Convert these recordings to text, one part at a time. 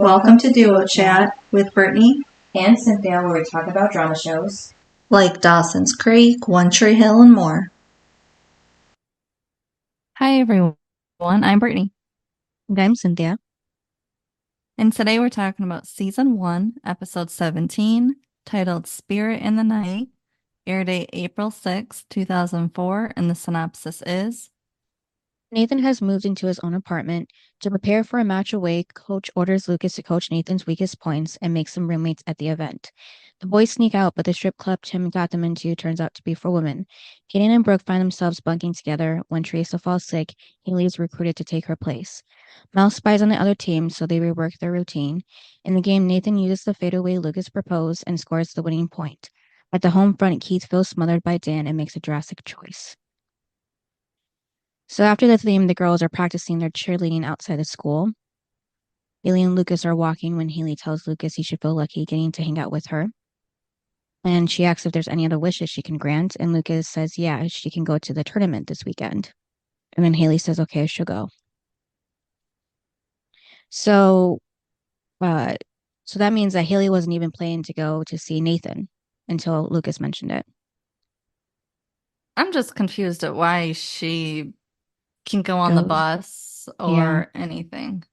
Welcome to Duo Chat with Brittany and Cynthia, where we talk about drama shows. like Dawson's Creek, One Tree Hill, and more. Hi, everyone. I'm Brittany. And I'm Cynthia. And today we're talking about season 1, episode 17, titled Spirit in the Night, air date April 6, 2004. And the synopsis is Nathan has moved into his own apartment. To prepare for a match away, Coach orders Lucas to coach Nathan's weakest points and makes them roommates at the event. The boys sneak out, but the strip club Tim got them into turns out to be for women. Kaden and Brooke find themselves bunking together. When Theresa falls sick, Haley is recruited to take her place. Mel spies on the other team, so they rework their routine. In the game, Nathan uses the fadeaway Lucas proposed and scores the winning point. At the home front, Keith feels smothered by Dan and makes a drastic choice. So after the theme, the girls are practicing their cheerleading outside the school. Haley and Lucas are walking when Haley tells Lucas he should feel lucky getting to hang out with her. And she asks if there's any other wishes she can grant, and Lucas says, yeah, she can go to the tournament this weekend. And then Haley says, okay, she'll go. So, uh, so that means that Haley wasn't even planning to go to see Nathan until Lucas mentioned it. I'm just confused at why she can go on the bus or anything.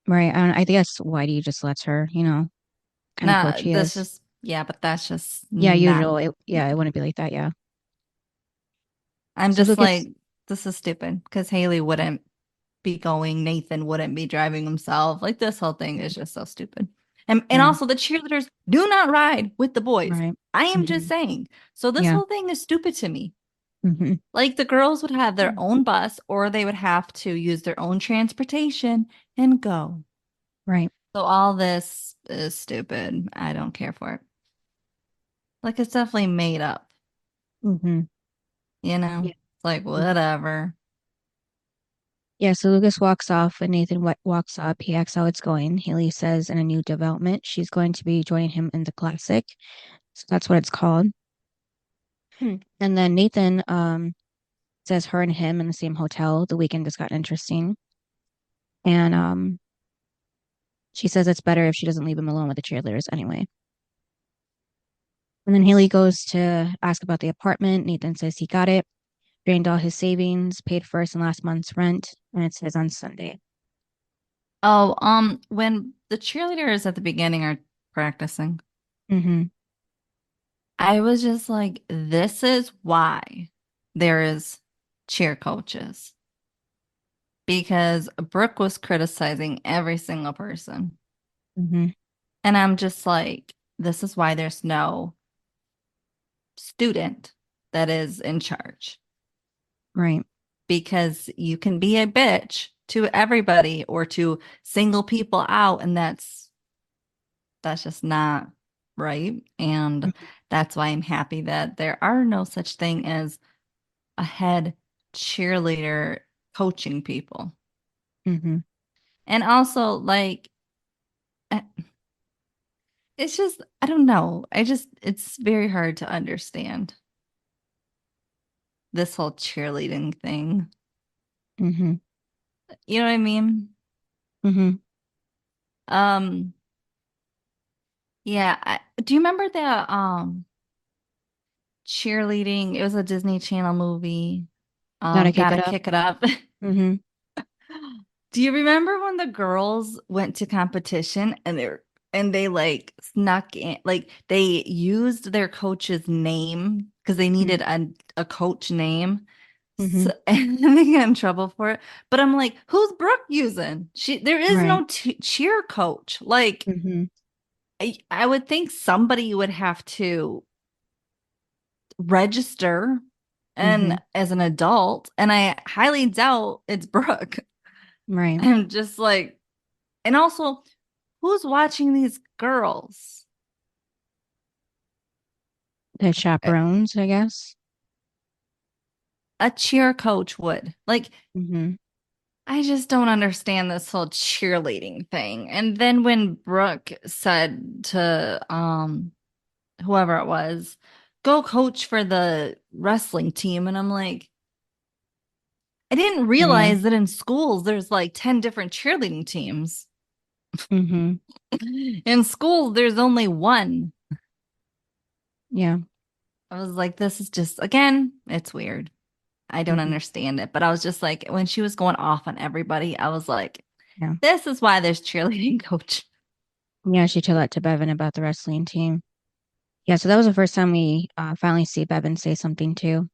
Right. I guess Whitey just lets her, kind of coach he that's is. just, but that's just usual. It wouldn't be like that. Yeah. I'm So just Lucas, like, this is stupid because Haley wouldn't be going, Nathan wouldn't be driving himself. Like, this whole thing is just so stupid. And also the cheerleaders do not ride with the boys. Right. I am just saying. So this whole thing is stupid to me. Like, the girls would have their own bus, or they would have to use their own transportation and go. Right. So all this is stupid. I don't care for it. Like, it's definitely made up. You know? Yeah. It's like, whatever. Yeah, so Lucas walks off and Nathan walks up. He asks how it's going. Haley says in a new development, she's going to be joining him in the classic. So that's what it's called. And then Nathan says her and him in the same hotel. The weekend just got interesting. And she says it's better if she doesn't leave him alone with the cheerleaders anyway. And then Haley goes to ask about the apartment. Nathan says he got it, drained all his savings, paid first and last month's rent, and it says on Sunday. Oh, when the cheerleaders at the beginning are practicing, I was just like, this is why there is cheer coaches. Because Brooke was criticizing every single person. And I'm just like, this is why there's no student that is in charge. Right. Because you can be a bitch to everybody or to single people out, and that's just not right. And that's why I'm happy that there are no such thing as a head cheerleader coaching people. And also, like, it's just, I don't know. It's very hard to understand this whole cheerleading thing. You know what I mean? Yeah. Do you remember that cheerleading? It was a Disney Channel movie. Gotta Kick it up. Do you remember when the girls went to competition and they like snuck in, like they used their coach's name because they needed a coach name. So, and they got in trouble for it. But I'm like, who's Brooke using? There is no cheer coach. Like, I would think somebody would have to register and as an adult, and I highly doubt it's Brooke. Right. I'm just like, and also, who's watching these girls? The chaperons, I guess. A cheer coach would. Like, I just don't understand this whole cheerleading thing. And then when Brooke said to whoever it was, go coach for the wrestling team, and I'm like, I didn't realize that in schools there's like 10 different cheerleading teams. Mm-hmm. In school, there's only one. Yeah. I was like, this is just, again, it's weird. I don't Mm-hmm. understand it. But I was just like, when she was going off on everybody, I was like, Yeah. this is why there's cheerleading coach. Yeah, she told that to Bevan about the wrestling team. Yeah, so that was the first time we finally see Bevan say something too.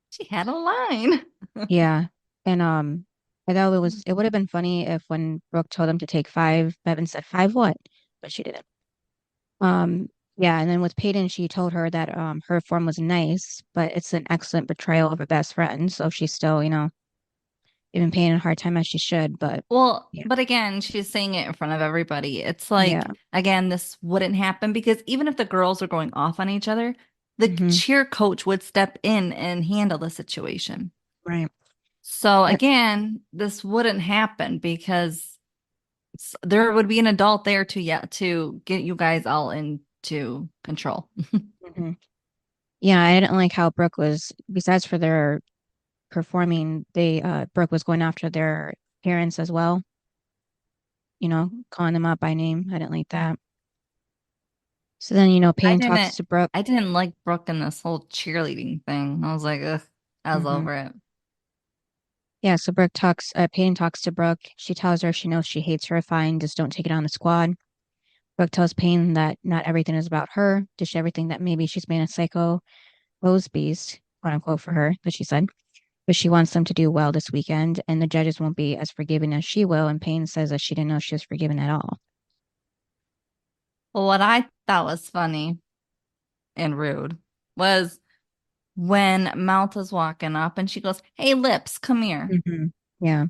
She had a line. Yeah. And I thought it would have been funny if when Brooke told him to take five, Bevan said five what? But she didn't. Um, yeah, and then with Peyton, she told her that her form was nice, but it's an excellent betrayal of a best friend. So she's still, giving Peyton a hard time as she should, but Well, yeah. but again, she's saying it in front of everybody. It's Yeah. like, again, this wouldn't happen because even if the girls are going off on each other, the Hmm. cheer coach would step in and handle the situation. Right. So But again, this wouldn't happen because there would be an adult there to get you guys all into control. mhm. Yeah, I didn't like how Brooke was, besides for their performing, Brooke was going after their parents as well, calling them out by name. I didn't like that. So then, I Payne talks didn't to Brooke. I didn't like Brooke in this whole cheerleading thing. I was like, ugh, I was Hmm. over it. Yeah, so Payne talks to Brooke. She tells her she knows she hates her, fine, just don't take it on the squad. Brooke tells Payne that not everything is about her, just everything that maybe she's been a psycho rose beast, quote unquote, for her, that she said. But she wants them to do well this weekend, and the judges won't be as forgiving as she will. And Payne says that she didn't know she was forgiven at all. Well, what I thought was funny and rude was when Mouth was walking up and she goes, "Hey, Lips, come here." Hmm. Yeah.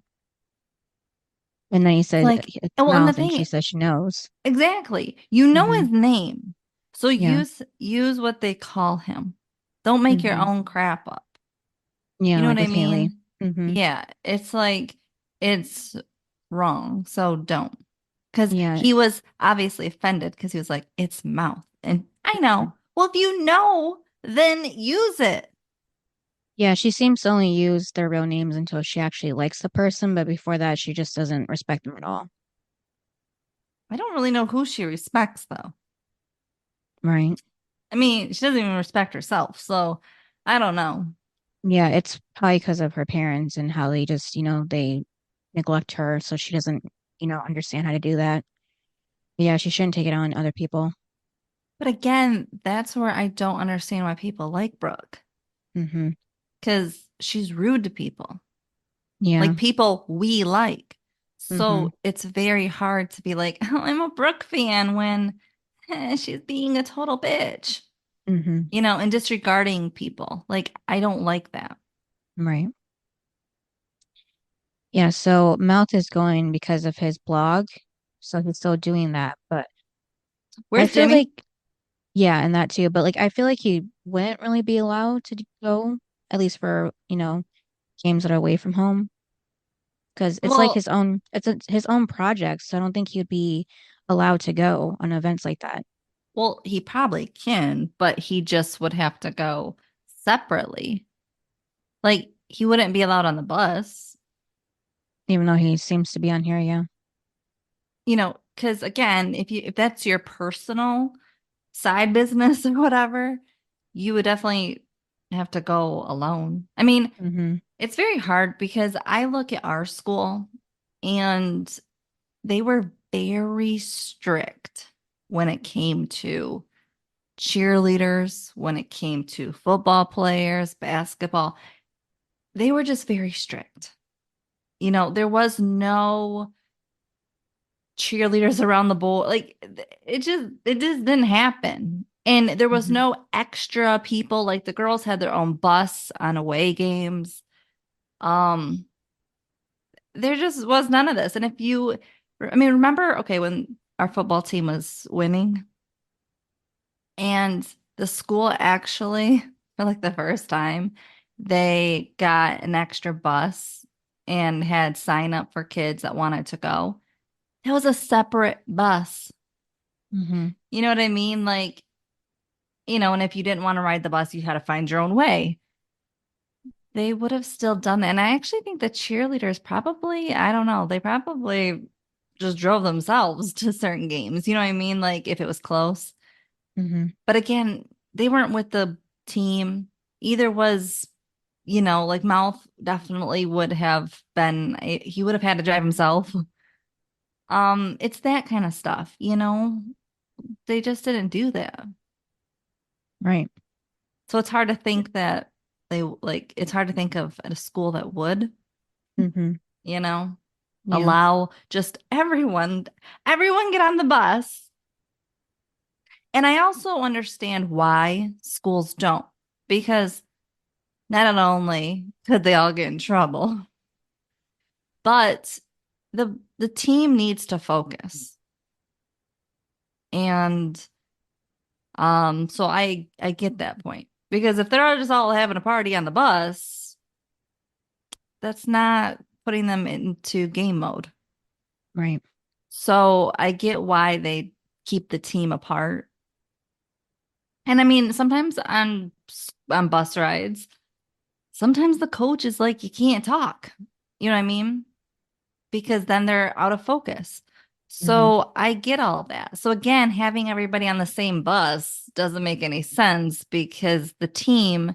And then he It's said like, it's well, and the mouth, and she thing, says she knows. exactly, you know Hmm. his name, so Yeah. use what they call him. Don't make your Hmm. own crap up. You Yeah, know like what I with Haley. mean? Hmm. Yeah, it's like it's wrong, so don't. Because Yeah. he was obviously offended because he was like, "It's Mouth," and I know. Well, if you know, then use it. Yeah, she seems to only use their real names until she actually likes the person, but before that, she just doesn't respect them at all. I don't really know who she respects, though. Right. I mean, she doesn't even respect herself, so I don't know. Yeah, it's probably because of her parents and how they just, they neglect her, so she doesn't, understand how to do that. Yeah, she shouldn't take it on other people. But again, that's where I don't understand why people like Brooke Hmm. because she's rude to people, Yeah. like people we like. Hmm. So it's very hard to be like, oh, I'm a Brooke fan when she's being a total bitch, Hmm. and disregarding people. Like, I don't like that. Right. Yeah, so Mouth is going because of his blog, so he's still doing that, but I Where's feel Jimmy? like, yeah, and that too, but like I feel like he wouldn't really be allowed to go, at least for, games that are away from home. Because it's like Well, his own project, so I don't think he would be allowed to go on events like that, he probably can, but he just would have to go separately. Like, he wouldn't be allowed on the bus, even though he seems to be on here. Yeah. because again, if that's your personal side business or whatever, you would definitely have to go alone. I mean, Hmm. it's very hard because I look at our school and they were very strict when it came to cheerleaders, when it came to football players, basketball. They were just very strict. There was no cheerleaders around the bowl. Like it just didn't happen. And there was Hmm. no extra people. Like the girls had their own bus on away games. Um, there just was none of this. And I mean, remember, okay, when our football team was winning and the school actually, for like the first time, they got an extra bus and had sign up for kids that wanted to go. It was a separate bus. Hmm. You know what I mean? Like, and if you didn't want to ride the bus, you had to find your own way. They would have still done that. And I actually think the cheerleaders probably, I don't know, they probably just drove themselves to certain games. You know what I mean? Like if it was close. Mm-hmm. But again, they weren't with the team. Either was, like Mouth definitely would have been, he would have had to drive himself. It's that kind of stuff, They just didn't do that. Right. So it's hard to think that it's hard to think of at a school that would, Mm-hmm. Yeah. Yeah. allow just everyone get on the bus. And I also understand why schools don't, because not only could they all get in trouble, but the team needs to focus. And so I get that point. Because if they're just all having a party on the bus, that's not putting them into game mode. Right. So I get why they keep the team apart. And I mean, sometimes on bus rides, sometimes the coach is like, you can't talk. You know what I mean? Because then they're out of focus. Mm-hmm. So I get all of that. So again, having everybody on the same bus doesn't make any sense because the team,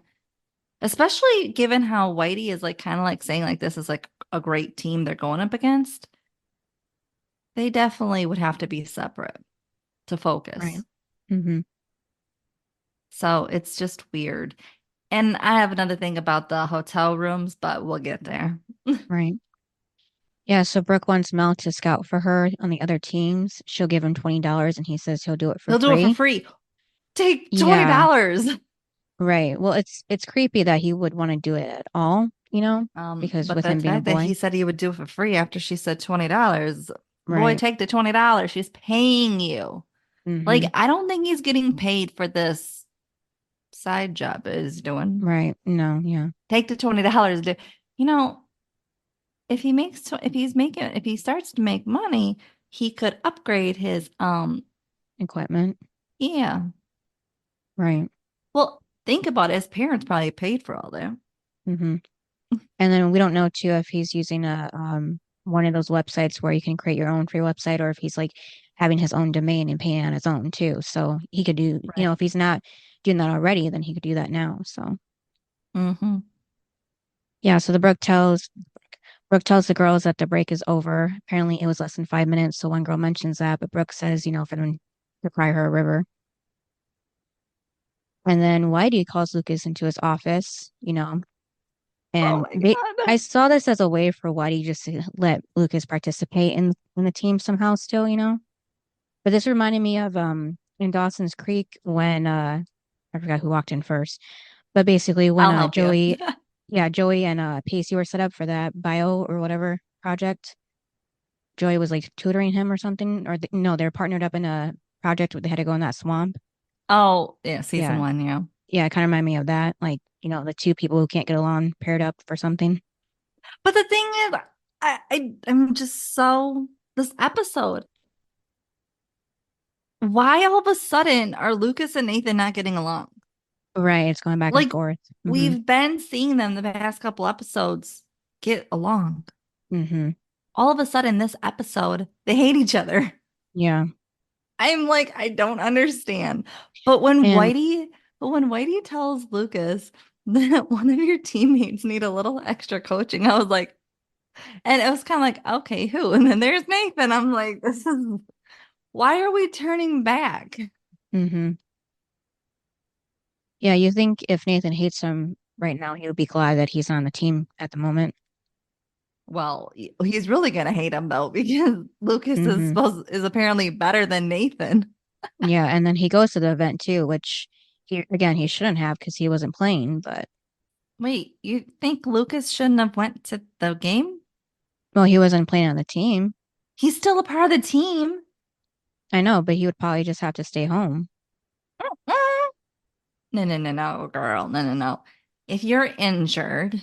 especially given how Whitey is like kind of like saying like this is like a great team they're going up against, they definitely would have to be separate to Right. focus. Mm-hmm. So it's just weird. And I have another thing about the hotel rooms, but we'll get there. Right. Yeah, so Brooke wants Mel to scout for her on the other teams. She'll give him $20 and he says he'll do it for He'll do it for free. free. Take Yeah, $20. right. Well, it's creepy that he would want to do it at all, because But with the him being a fact that he boy. said he would do it for free after she said $20, boy, Right. take the $20. She's paying you. Like, Mm-hmm. I don't think he's getting paid for this side job is doing. Right. No, yeah. Take the $20. You know, if he starts to make money, he could upgrade his Equipment. yeah. Right. Well, think about it. His parents probably paid for all that. Mm-hmm. And then we don't know too if he's using a one of those websites where you can create your own free website or if he's like having his own domain and paying on his own too. So he could do, Right. if he's not doing that already, then he could do that now. So Mm-hmm. yeah, so the Brooke tells the girls that the break is over. Apparently it was less than 5 minutes, so one girl mentions that, but Brooke says, for them to cry her a river. And then Whitey calls Lucas into his office, Oh and my God. I saw this as a way for Whitey just to let Lucas participate in the team somehow still. But this reminded me of in Dawson's Creek when I forgot who walked in first. But basically when I'll help you. Joey and Pacey were set up for that bio or whatever project. Joey was like tutoring him or something, or no, they're partnered up in a project where they had to go in that swamp. Oh, yeah, season Yeah, 1, yeah. yeah, it kind of reminded me of that. Like, the two people who can't get along paired up for something. But the thing is, I'm just so this episode. Why all of a sudden are Lucas and Nathan not getting along? Right, it's going back and Like forth. Mm-hmm. we've been seeing them the past couple episodes get along. Mm-hmm. All of a sudden, this episode, they hate each other. Yeah. I'm like, I don't understand. And But when Whitey tells Lucas that one of your teammates need a little extra coaching, I was like, and it was kind of like, okay, who? And then there's Nathan. I'm like, why are we turning back? mm-hmm. Yeah, you think if Nathan hates him right now, he would be glad that he's on the team at the moment. Well, he's really gonna hate him though, because Lucas Mm-hmm. is apparently better than Nathan. Yeah, and then he goes to the event too, which he shouldn't have because he wasn't playing, but Wait, you think Lucas shouldn't have went to the game? well, he wasn't playing on the team. He's still a part of the team. I know, but he would probably just have to stay home. Mm. No, girl. No. If you're injured,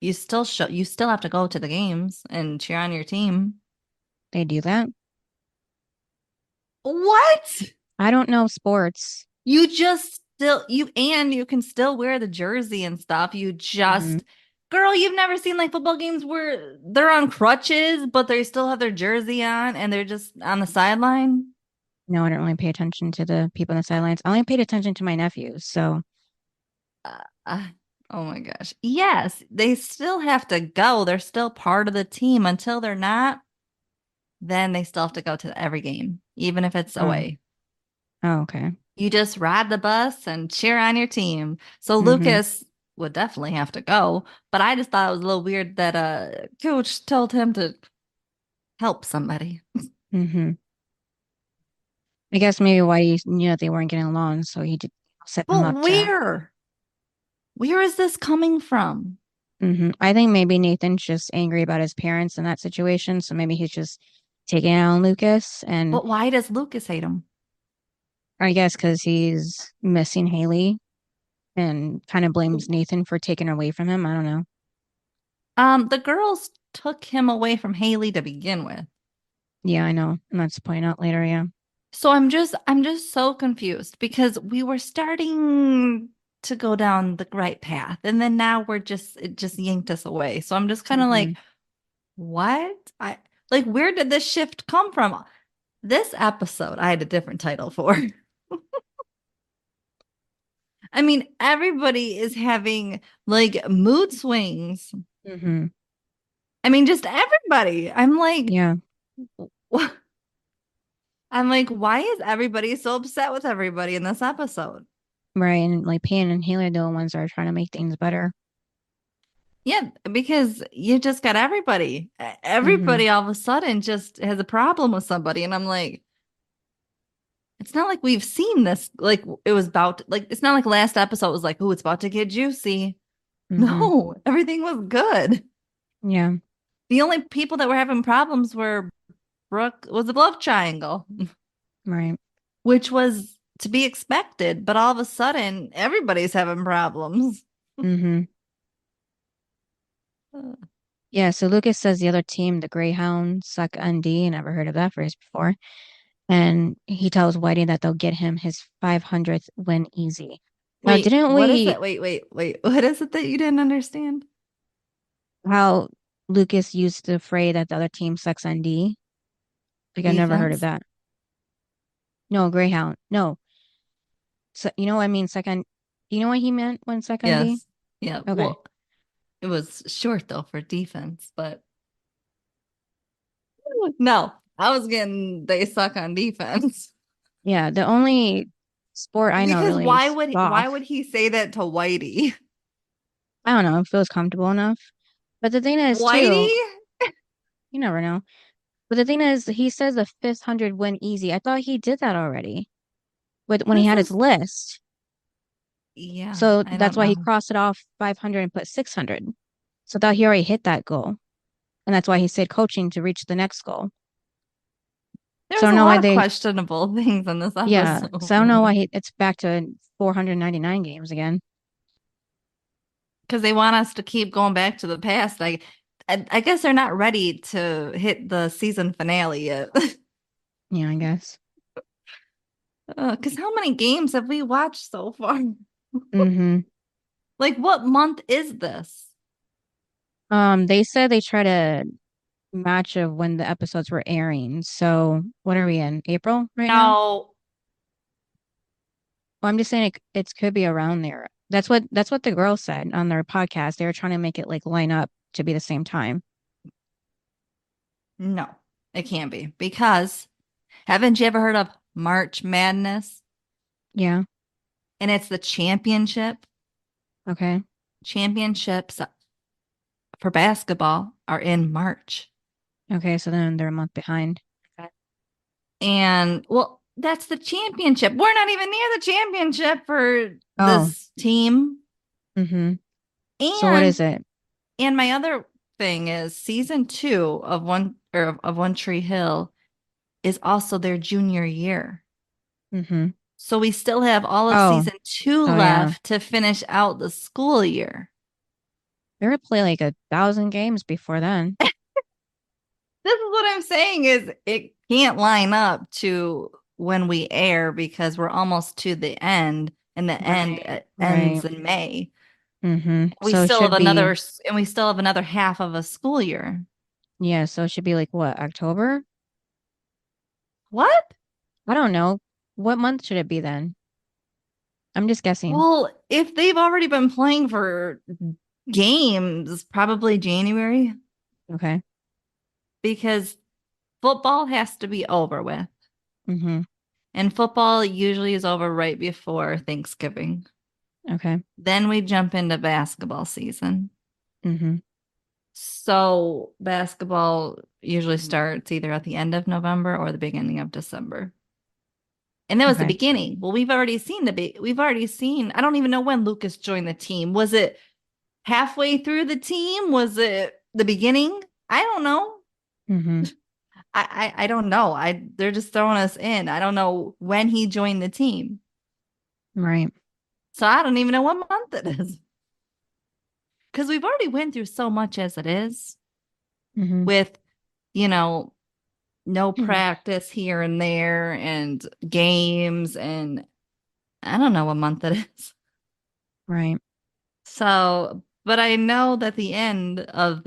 you still have to go to the games and cheer on your team. They do that. What? I don't know sports. You just still you can still wear the jersey and stuff. You Hmm. just Girl, you've never seen like football games where they're on crutches, but they still have their jersey on and they're just on the sideline? No, I don't really pay attention to the people on the sidelines. I only paid attention to my nephews. So, Uh, uh, oh my gosh. Yes, they still have to go. They're still part of the team. Until they're not, then they still have to go to every game, even if it's oh, away. oh, okay. You just ride the bus and cheer on your team. So Mm-hmm. Lucas would definitely have to go, but I just thought it was a little weird that coach told him to help somebody. Mm-hmm. I guess maybe why he knew that they weren't getting along, so he did set them But up to. where? Where is this coming from? I think maybe Nathan's just angry about his parents in that situation, so maybe he's just taking it out on Lucas, and But why does Lucas hate him? I guess because he's missing Haley and kind of blames Nathan for taking her away from him. I don't know. The girls took him away from Haley to begin with. Yeah, I know. And that's pointed out later. Yeah. So I'm just so confused because we were starting to go down the right path and then now it just yanked us away. So I'm just kind of hmm like, what? I like where did this shift come from? This episode I had a different title for. I mean, everybody is having like mood swings. hmm I mean, just everybody. Yeah. I'm like, why is everybody so upset with everybody in this episode? Right. And like Payne and Haley are the ones that are trying to make things better. Yeah, because you just got everybody. hmm Everybody all of a sudden just has a problem with somebody. And I'm like, it's not like we've seen this. Like it was about like it's not like last episode was like, oh, it's about to get juicy. hmm No, everything was good. Yeah. The only people that were having problems were Brooke was the love triangle, Right. which was to be expected, but all of a sudden everybody's having problems. hmm Yeah. So Lucas says the other team, the Greyhounds, suck ND. Never heard of that phrase before. And he tells Whitey that they'll get him his 500th win easy. Now, Wait, didn't what is we, it? Wait. What is it that you didn't understand? how Lucas used the phrase that the other team sucks ND? Like, I've never heard of Defense? that. No, Greyhound. No. So, you know what I mean? Second, you know what he meant when second D? Yes. Yeah. Okay. Well, it was short though for defense, but no, I was getting they suck on defense. Yeah. The only sport I know Because really is why golf. would he say that to Whitey? I don't know. It feels comfortable enough. But the thing is, Whitey? too, you never know. But the thing is, he says the 500 win easy. I thought he did that already. But when he This had his is list. yeah, So I that's don't why he know. crossed it off 500 and put 600. So I thought he already hit that goal. And that's why he said coaching to reach the next goal. So I There's don't a know why lot of they, questionable things in this yeah. So I don't know episode why it's back to 499 games again. because they want us to keep going back to the past. I guess they're not ready to hit the season finale yet. Yeah, I guess. Because how many games have we watched so far? Mm-hmm. Like, what month is this? They said they try to match of when the episodes were airing. So what are we in? April right now? No, Well, I'm just saying it could be around there. That's what the girls said on their podcast. They were trying to make it like line up to be the same time. no, it can't be because haven't you ever heard of March Madness? Yeah. And it's the championship. Okay. Championships for basketball are in March. Okay. So then they're a month behind. Okay. And well, that's the championship. We're not even near the championship for Oh. this team. Mm-hmm. So what And is it? my other thing is season 2 of One Tree Hill is also their junior year. Mm-hmm. So we still have all of Oh. season 2 Oh yeah. left to finish out the school year. They would play like 1,000 games before then. This is what I'm saying is it can't line up to when we air because we're almost to the end and the end Right. Right. ends in May. We So it still have should be, another half of a school year. yeah, so it should be like what, October? What? I don't know. What month should it be then? I'm just guessing. Well, if they've already been playing for games, probably January, Okay. because football has to be over with. Mm-hmm. And football usually is over right before Thanksgiving. Okay. Then we jump into basketball season. Mm-hmm. So basketball usually starts either at the end of November or the beginning of December. And that was the Okay. beginning. Well, we've already seen I don't even know when Lucas joined the team. Was it halfway through the team? Was it the beginning? I don't know. Mm-hmm. I don't know. They're just throwing us in. I don't know when he joined the team. Right. So I don't even know what month it is. Because we've already went through so much as it is Mm-hmm. with, you know, no practice here and there and games, and I don't know what month it is. Right. So, but I know that the end of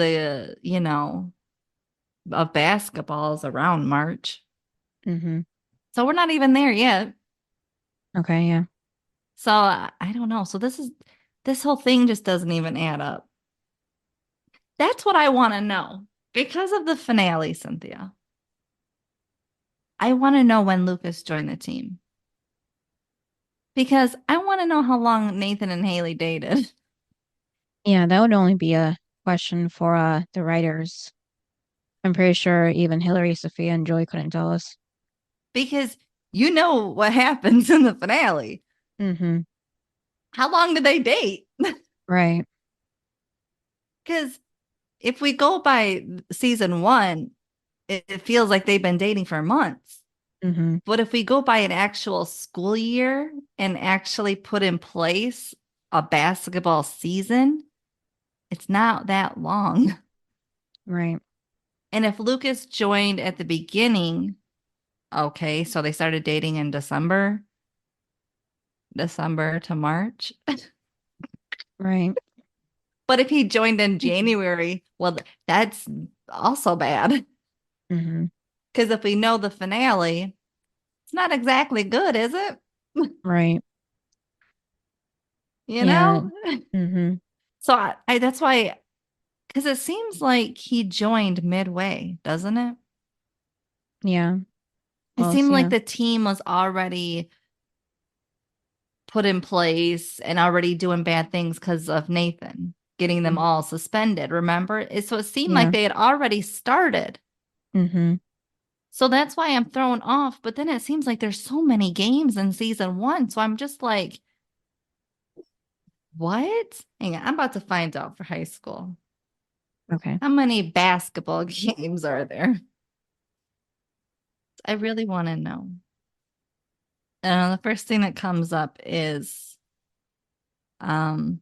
of basketball is around March. Mm-hmm. So we're not even there yet. Okay, yeah. So I don't know. So this whole thing just doesn't even add up. That's what I want to know because of the finale, Cynthia. I want to know when Lucas joined the team because I want to know how long Nathan and Haley dated. Yeah, that would only be a question for the writers. I'm pretty sure even Hillary, Sophia, and Joy couldn't tell us. Because you know what happens in the finale. Mm-hmm. How long did they date? Right. Because if we go by season one, it feels like they've been dating for months. Mm-hmm. But if we go by an actual school year and actually put in place a basketball season, it's not that long. Right. And if Lucas joined at the beginning, okay, so they started dating in December to March. Right. But if he joined in January, well, that's also bad. Mm-hmm. Because if we know the finale, it's not exactly good, is it? Right. You Yeah. know? Mm-hmm. So that's why, because it seems like he joined midway, doesn't it? Yeah. It Well, seemed like yeah. the team was already put in place and already doing bad things because of Nathan getting them Mm-hmm. all suspended. Remember? So it seemed like Yeah. they had already started. Mm-hmm. So that's why I'm thrown off. But then it seems like there's so many games in season one. So I'm just like, what? Hang on, I'm about to find out for high school. Okay. How many basketball games are there? I really want to know. The first thing that comes up is um,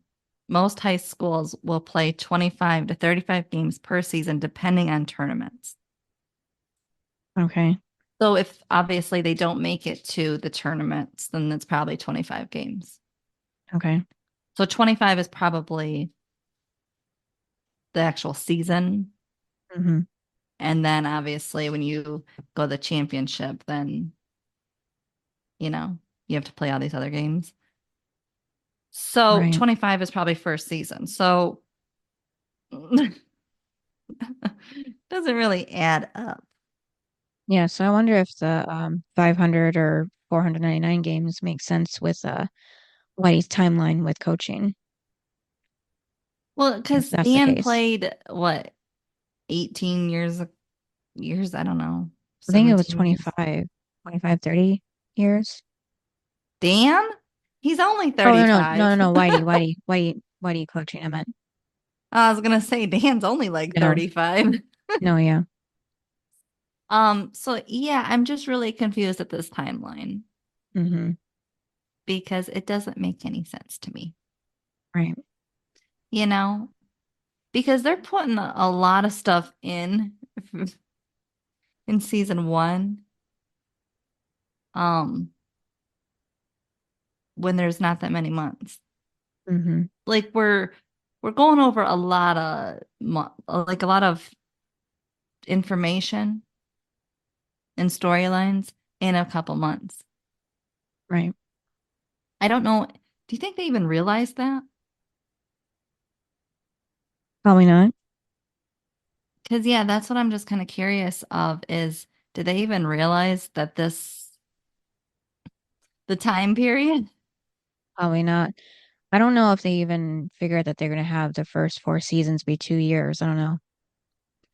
most high schools will play 25 to 35 games per season, depending on tournaments. Okay. So if obviously they don't make it to the tournaments, then it's probably 25 games. Okay. So 25 is probably the actual season. Mm-hmm. And then obviously when you go to the championship, then, you know, you have to play all these other games. So Right. 25 is probably first season. So doesn't really add up. Yeah, so I wonder if the 500 or 499 games make sense with Whitey's timeline with coaching, Well, if because that's the Dan case. played what, 18 years, I don't know, I think it was 17 years. 25, 30 years. Dan? He's only Oh, no, no, no, no, 35. no, Whitey coaching, I meant. I was gonna say Dan's only like You know, 35. no, yeah. So yeah, I'm just really confused at this timeline Mm-hmm. because it doesn't make any sense to me, Right. you know, because they're putting a lot of stuff in season one, um, when there's not that many months. Mm-hmm. Like we're going over a lot of like a lot of information and storylines in a couple months. Right. I don't know. Do you think they even realize that? Probably not. Because yeah, that's what I'm just kind of curious of is did they even realize that the time period? Probably not. I don't know if they even figured that they're going to have the first 4 seasons be 2 years. I don't know.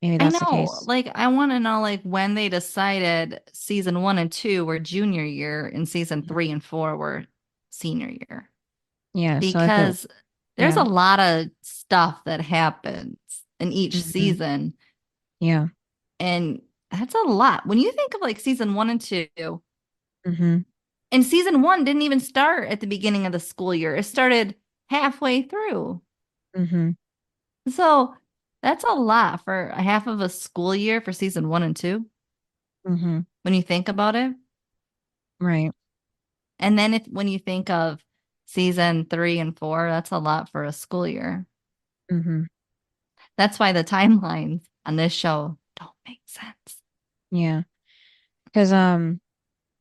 Maybe I that's the know. case. Like I want to know like when they decided season 1 and 2 were junior year and season 3 and 4 were senior year. Yeah. So if it, Because there's a yeah. lot of stuff that happens in each Mm-hmm. season. Yeah. And that's a lot. When you think of like season 1 and 2, Mm-hmm. and season 1 didn't even start at the beginning of the school year, it started halfway through. Mm-hmm. So that's a lot for a half of a school year for season 1 and 2 Mm-hmm. when you think about it. Right. And then when you think of season 3 and 4, that's a lot for a school year. Mm-hmm. That's why the timelines on this show don't make sense. Yeah. Because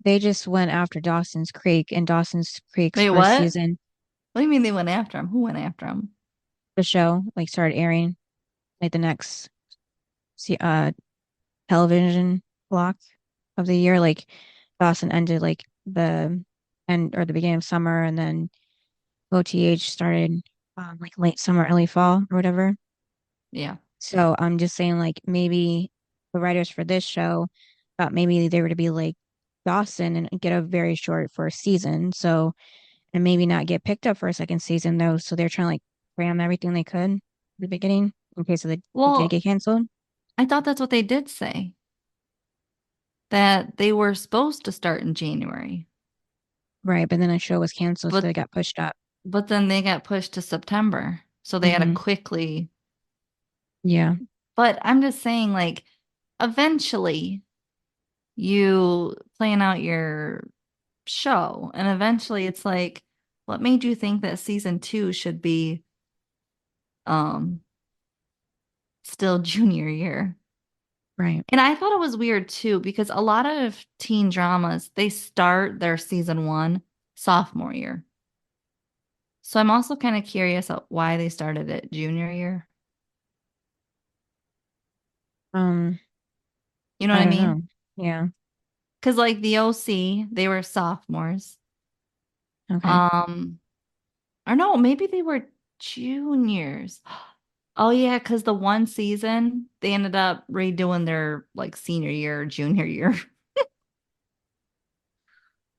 they just went after Dawson's Creek, and Dawson's Creek's Wait, first what? season, What do you mean they went after him? Who went after him? the show like started airing like the next television block of the year. Like Dawson ended like the end or the beginning of summer, and then OTH started like late summer, early fall or whatever. Yeah. So I'm just saying like maybe the writers for this show thought maybe they were to be like Dawson and get a very short first season. So and maybe not get picked up for a second season though. So they're trying to like cram everything they could at the beginning in case it did Well, get canceled. I thought that's what they did say, that they were supposed to start in January, Right. But then the show was canceled, so but they got pushed up. then they got pushed to September. So they had to Mm-hmm. quickly. Yeah. But I'm just saying, like, eventually you plan out your show, and eventually it's like, what made you think that season 2 should be um still junior year? Right. And I thought it was weird too, because a lot of teen dramas, they start their season 1 sophomore year. So I'm also kind of curious why they started it junior year. Um, You know what I I don't know. mean? Yeah. Because like the OC, they were sophomores. Okay. Um, or no, maybe they were juniors. Oh yeah, because the one season they ended up redoing their like senior year, junior year,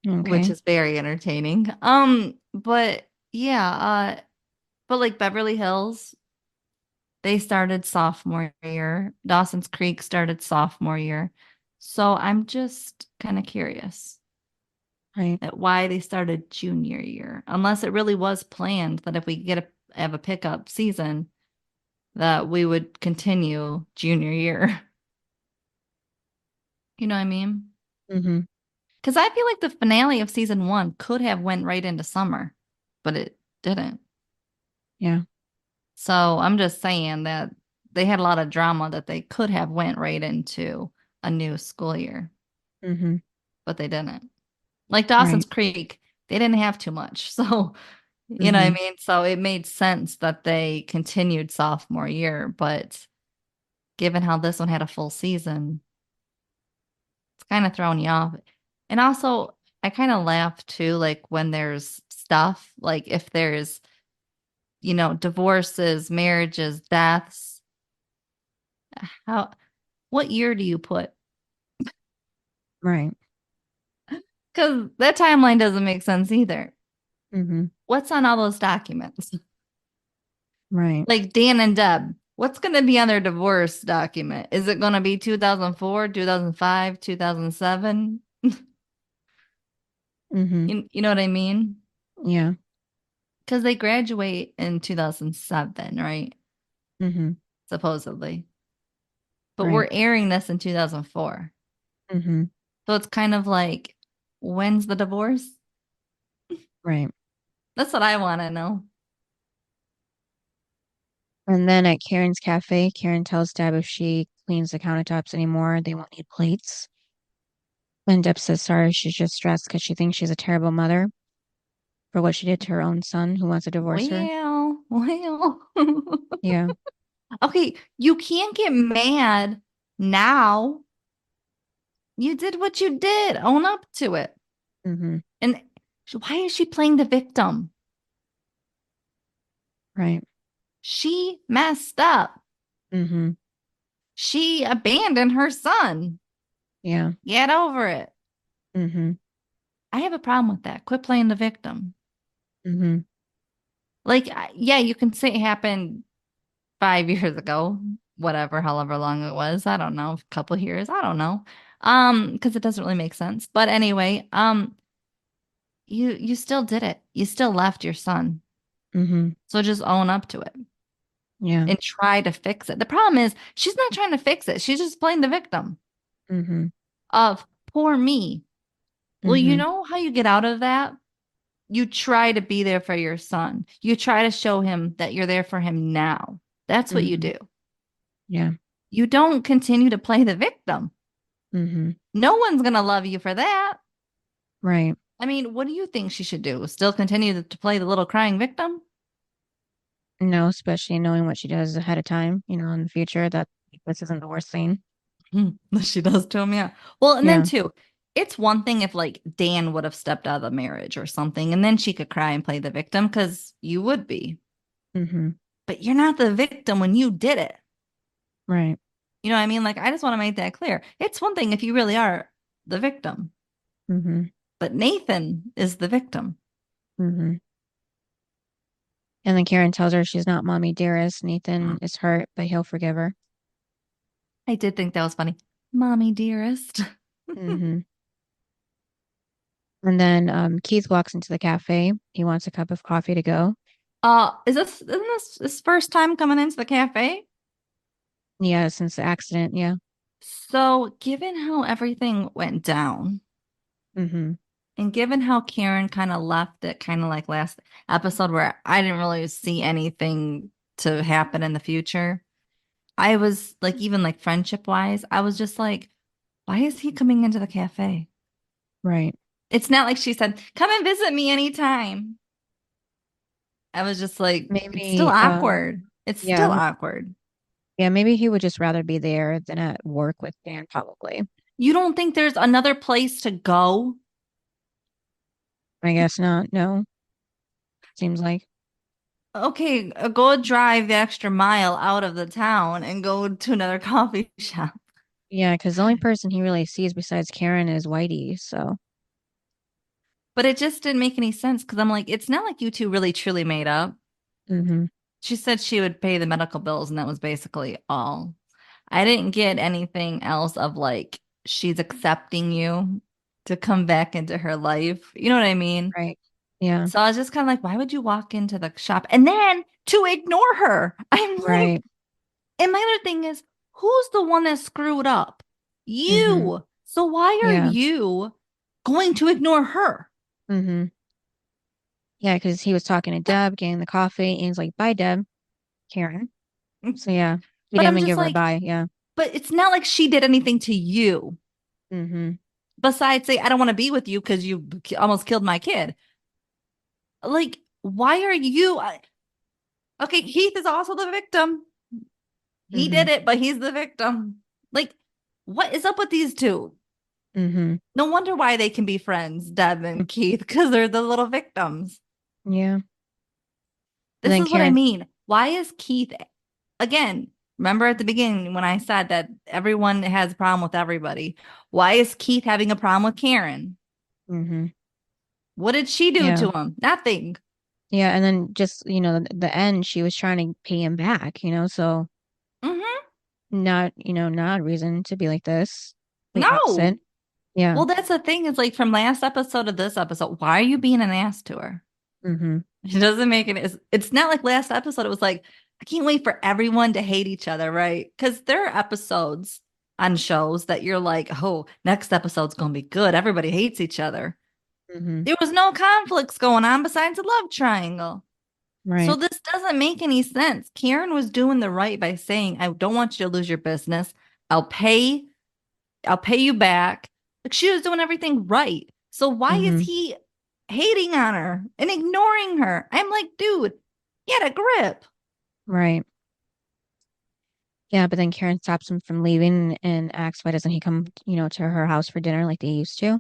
which Okay. is very entertaining. But yeah, but like Beverly Hills, they started sophomore year. Dawson's Creek started sophomore year. So I'm just kind of curious Right. at why they started junior year, unless it really was planned that if we have a pickup season, that we would continue junior year. You know what I mean? Mm-hmm. Because I feel like the finale of season 1 could have went right into summer, but it didn't. Yeah. So I'm just saying that they had a lot of drama that they could have went right into a new school year, Mm-hmm. but they didn't. Like Dawson's Right. Creek, they didn't have too much. So, you know what I Mm-hmm. mean? So it made sense that they continued sophomore year, but given how this one had a full season, it's kind of throwing you off. And also, I kind of laugh too, like when there's stuff, like if there's, divorces, marriages, deaths, how, what year do you put? Right. Because that timeline doesn't make sense either. Mm-hmm. What's on all those documents? Right. Like Dan and Deb, what's going to be on their divorce document? Is it going to be 2004, 2005, 2007? Mm-hmm. You know what I mean? Yeah. Because they graduate in 2007, right? Mm-hmm. Supposedly. But Right. we're airing this in 2004. Mm-hmm. So it's kind of like, when's the divorce? Right. That's what I want to know. And then at Karen's cafe, Karen tells Deb if she cleans the countertops anymore, they won't need plates. And Deb says sorry, she's just stressed because she thinks she's a terrible mother for what she did to her own son who wants to divorce her. Well. Yeah. Okay, you can't get mad now. You did what you did. Own up to it. Mm-hmm. And why is she playing the victim? Right. She messed up. Mm-hmm. She abandoned her son. Yeah. Get over it. Mm-hmm. I have a problem with that. Quit playing the victim. Mm-hmm. Like, yeah, you can say it happened 5 years ago, whatever, however long it was. I don't know, a couple years. I don't know. Because it doesn't really make sense. But anyway, you still did it. You still left your son. Mm-hmm. So just own up to it Yeah. and try to fix it. The problem is she's not trying to fix it. She's just playing the victim Mm-hmm. of poor me. Well, you Mm-hmm. know how you get out of that? You try to be there for your son. You try to show him that you're there for him now. That's what you Mm-hmm. do. Yeah. You don't continue to play the victim. Mm-hmm. No one's going to love you for that. Right. I mean, what do you think she should do? Still continue to play the little crying victim? No, especially knowing what she does ahead of time, in the future, that this isn't the worst thing. She does to him, yeah. Well, and then Yeah. too, it's one thing if like Dan would have stepped out of the marriage or something, and then she could cry and play the victim because you would be. Mm-hmm. But you're not the victim when you did it. Right. You know what I mean? Like, I just want to make that clear. It's one thing if you really are the victim, Mm-hmm. but Nathan is the victim. Mm-hmm. And then Karen tells her she's not mommy dearest. Nathan is hurt, but he'll forgive her. I did think that was funny. Mommy dearest. Mm-hmm. And then Keith walks into the cafe. He wants a cup of coffee to go. Isn't this his first time coming into the cafe? Yeah, since the accident. Yeah. So, given how everything went down, Mm-hmm. and given how Karen kind of left it, kind of like last episode where I didn't really see anything to happen in the future, I was like, even like friendship wise, I was just like, why is he coming into the cafe? Right. It's not like she said, come and visit me anytime. I was just like, it's still Maybe, awkward. It's yeah, still awkward. yeah, maybe he would just rather be there than at work with Dan, probably. You don't think there's another place to go? I guess not. No, seems like. Okay, go drive the extra mile out of the town and go to another coffee shop. Yeah, because the only person he really sees besides Karen is Whitey. So, But it just didn't make any sense because I'm like, it's not like you two really truly made up. mm-hmm. She said she would pay the medical bills, and that was basically all. I didn't get anything else of like, she's accepting you to come back into her life. You know what I mean? Right. Yeah. So I was just kind of like, why would you walk into the shop and then to ignore her? I'm like, Right. and my other thing is, who's the one that screwed up? Mm-hmm. You. So why are Yeah. you going to ignore her? Mm-hmm. Yeah, because he was talking to Deb, getting the coffee, and he's like, bye, Deb, Karen. So, yeah, he But didn't I'm even just give her a like, bye. Yeah. but it's not like she did anything to you Mm-hmm. besides say, I don't want to be with you because you almost killed my kid. Like, why are you? Okay, Keith is also the victim. He Mm-hmm. did it, but he's the victim. Like, what is up with these two? Mm-hmm. No wonder why they can be friends, Deb and Keith, because they're the little victims. Yeah. And This then is what I Karen, mean. Why is Keith, again, remember at the beginning when I said that everyone has a problem with everybody? Why is Keith having a problem with Karen? mm-hmm. What did she do Yeah. to him? Nothing. Yeah. And then just, the end, she was trying to pay him back, so Hmm. not a reason to be like this. The No. opposite. Yeah. Well, that's the thing is like from last episode to this episode, why are you being an ass to her? Mm-hmm. It doesn't make it. It's not like last episode. It was like, I can't wait for everyone to hate each other, right? Because there are episodes on shows that you're like, oh, next episode's going to be good. Everybody hates each other. Mm-hmm. There was no conflicts going on besides a love triangle. So Right. this doesn't make any sense. Karen was doing the right by saying, I don't want you to lose your business. I'll pay you back. Like she was doing everything right. So why is Mm-hmm. he hating on her and ignoring her? I'm like, dude, get a grip. Right. Yeah, but then Karen stops him from leaving and asks why doesn't he come, to her house for dinner like they used to?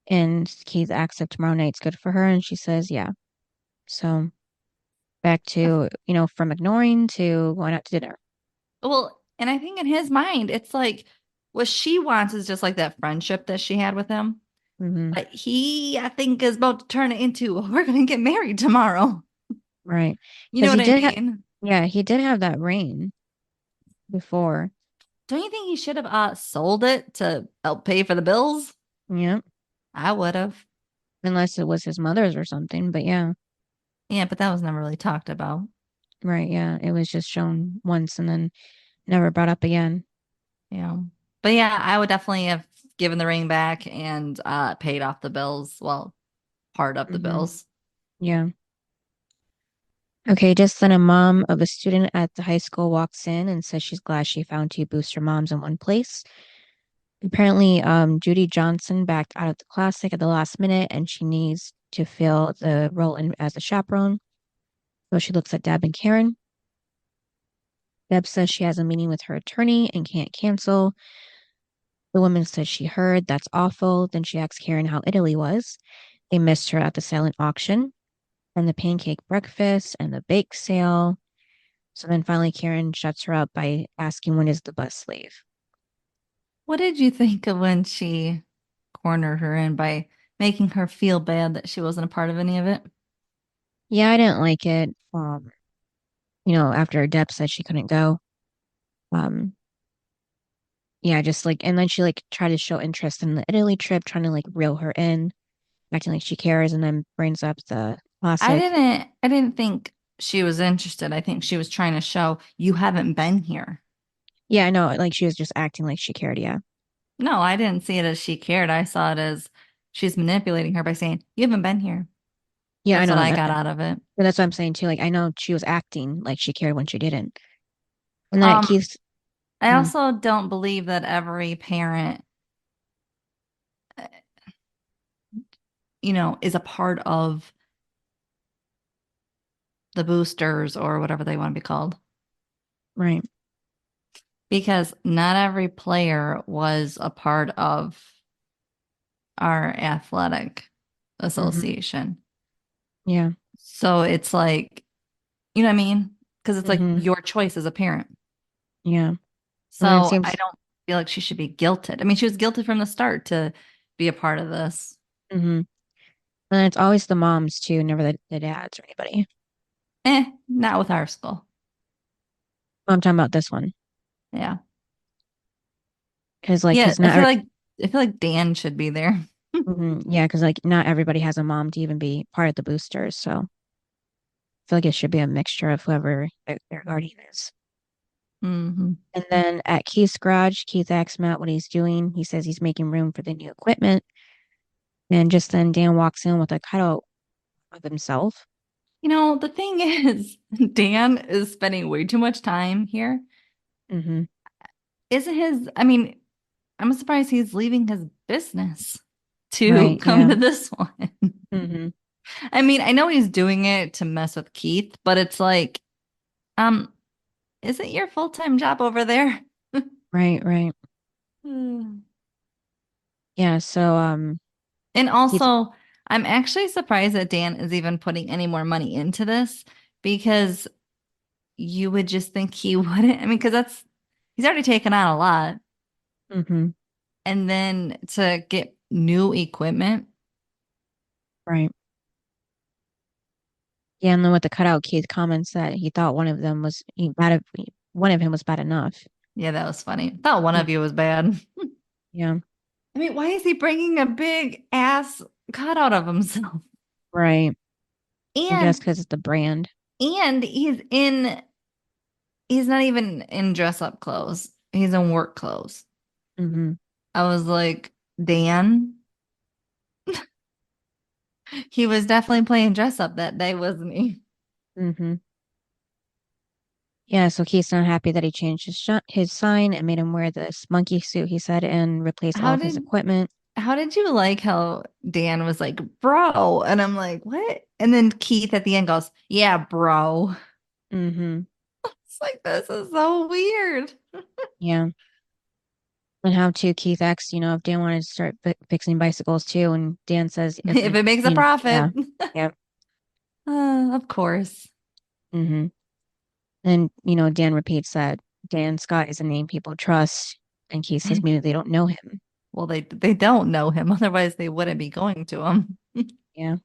And Keith asks if tomorrow night's good for her, and she says, yeah. So back to, from ignoring to going out to dinner. Well, and I think in his mind, it's like what she wants is just like that friendship that she had with him. Mm-hmm. But he, I think, is about to turn it into we're going to get married tomorrow. Right. You know Because what he I did have, mean? yeah, he did have that ring before. Don't you think he should have sold it to help pay for the bills? Yeah. I would have. Unless it was his mother's or something. But yeah. Yeah, but that was never really talked about. Right. Yeah. It was just shown once and then never brought up again. Yeah. But yeah, I would definitely have given the ring back and paid off the bills. Well, part of the Mm-hmm. bills. Yeah. Okay, just then a mom of a student at the high school walks in and says she's glad she found two booster moms in one place. Apparently, Judy Johnson backed out of the classic at the last minute and she needs to fill the role in as a chaperone. So she looks at Deb and Karen. Deb says she has a meeting with her attorney and can't cancel. The woman says she heard, that's awful. Then she asks Karen how Italy was. They missed her at the silent auction and the pancake breakfast and the bake sale. So then finally Karen shuts her up by asking when is the bus leave. What did you think of when she cornered her in by making her feel bad that she wasn't a part of any of it? Yeah, I didn't like it. After Deb said she couldn't go. Um, yeah, just like and then she like tried to show interest in the Italy trip, trying to like reel her in, acting like she cares, and then brings up the classic. I didn't think she was interested. I think she was trying to show you haven't been here. Yeah, I know, like she was just acting like she cared, yeah. No, I didn't see it as she cared. I saw it as she's manipulating her by saying, you haven't been here. Yeah, I That's what know. I got out of it. But that's what I'm saying too. Like I know she was acting like she cared when she didn't. And then it Um, keeps I mm, also don't believe that every parent, uh, is a part of the boosters or whatever they want to be called. right. Because not every player was a part of our athletic Hmm. association. Yeah. So it's like, you know what I mean? Because it's like Hmm. your choice as a parent. Yeah. And then it So I seems don't feel like she should be guilted. I mean, she was guilted from the start to be a part of this. hmm and it's always the moms too, never the dads or anybody. Not with our school. I'm talking about this one. Yeah. Because like, Yeah, because not, I feel like Dan should be there. yeah, because like not everybody has a mom to even be part of the boosters. So I feel like it should be a mixture of whoever their guardian is. Hmm. And then at Keith's garage, Keith asks Matt what he's doing. He says he's making room for the new equipment. And just then Dan walks in with a cutout of himself. The thing is, Dan is spending way too much time here. Hmm. Isn't I mean, I'm surprised he's leaving his business to Right. come Yeah. to this one. Hmm. I mean, I know he's doing it to mess with Keith, but it's like, um, is it your full-time job over there? Right. Right. Hmm. Yeah. So And he's also, I'm actually surprised that Dan is even putting any more money into this because you would just think he wouldn't. I mean, because he's already taken on a lot. hmm And then to get new equipment, right. Yeah. And then with the cutout, Keith comments that he thought one of them was one of him was bad enough. yeah, that was funny. I thought one Mm. of you was bad. Yeah. I mean, why is he bringing a big ass cutout of himself? Right. I guess And because it's the brand. and he's not even in dress up clothes. He's in work clothes. Hmm. I was like, Dan, he was definitely playing dress up that day, wasn't he? Mm-hmm. Yeah, so Keith's not happy that he changed his sign and made him wear this monkey suit, he said, and replaced all How of his did equipment. how did you like how Dan was like, bro? And I'm like, what? And then Keith at the end goes, yeah, bro. Mm-hmm. It's like, this is so weird. Yeah. And how too Keith asks, if Dan wanted to start fixing bicycles too, and Dan says if If it, it makes a yeah, profit. yeah. Of course. Mm-hmm. And Dan repeats that Dan Scott is a name people trust, and Keith says maybe they don't know him. Well, they don't know him, otherwise they wouldn't be going to him. Yeah.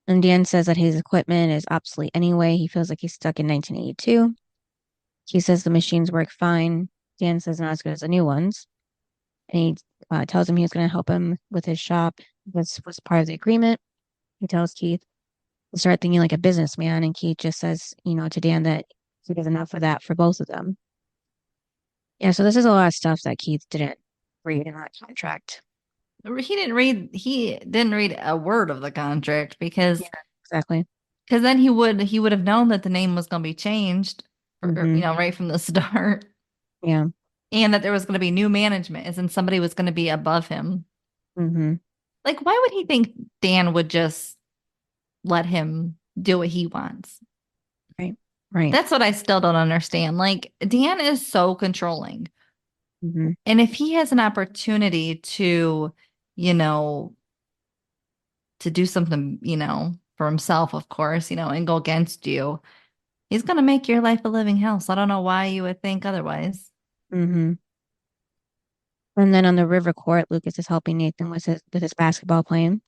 And Dan says that his equipment is obsolete anyway. He feels like he's stuck in 1982. He says the machines work fine. Dan says not as good as the new ones. And he tells him he was going to help him with his shop. This was part of the agreement. He tells Keith to start thinking like a businessman. And Keith just says, to Dan that he does enough of that for both of them. Yeah, so this is a lot of stuff that Keith didn't read in that contract. He didn't read a word of the contract because Yeah, exactly. then he would have known that the name was going to be changed, Mm-hmm. right from the start, Yeah. and that there was going to be new management, as in somebody was going to be above him. Mm-hmm. Like, why would he think Dan would just let him do what he wants? Right. Right. That's what I still don't understand. Like, Dan is so controlling. Mm-hmm. And if he has an opportunity to, you know, to do something, for himself, of course, and go against you, he's going to make your life a living hell. So I don't know why you would think otherwise. Mm-hmm. And then on the river court, Lucas is helping Nathan with his basketball playing.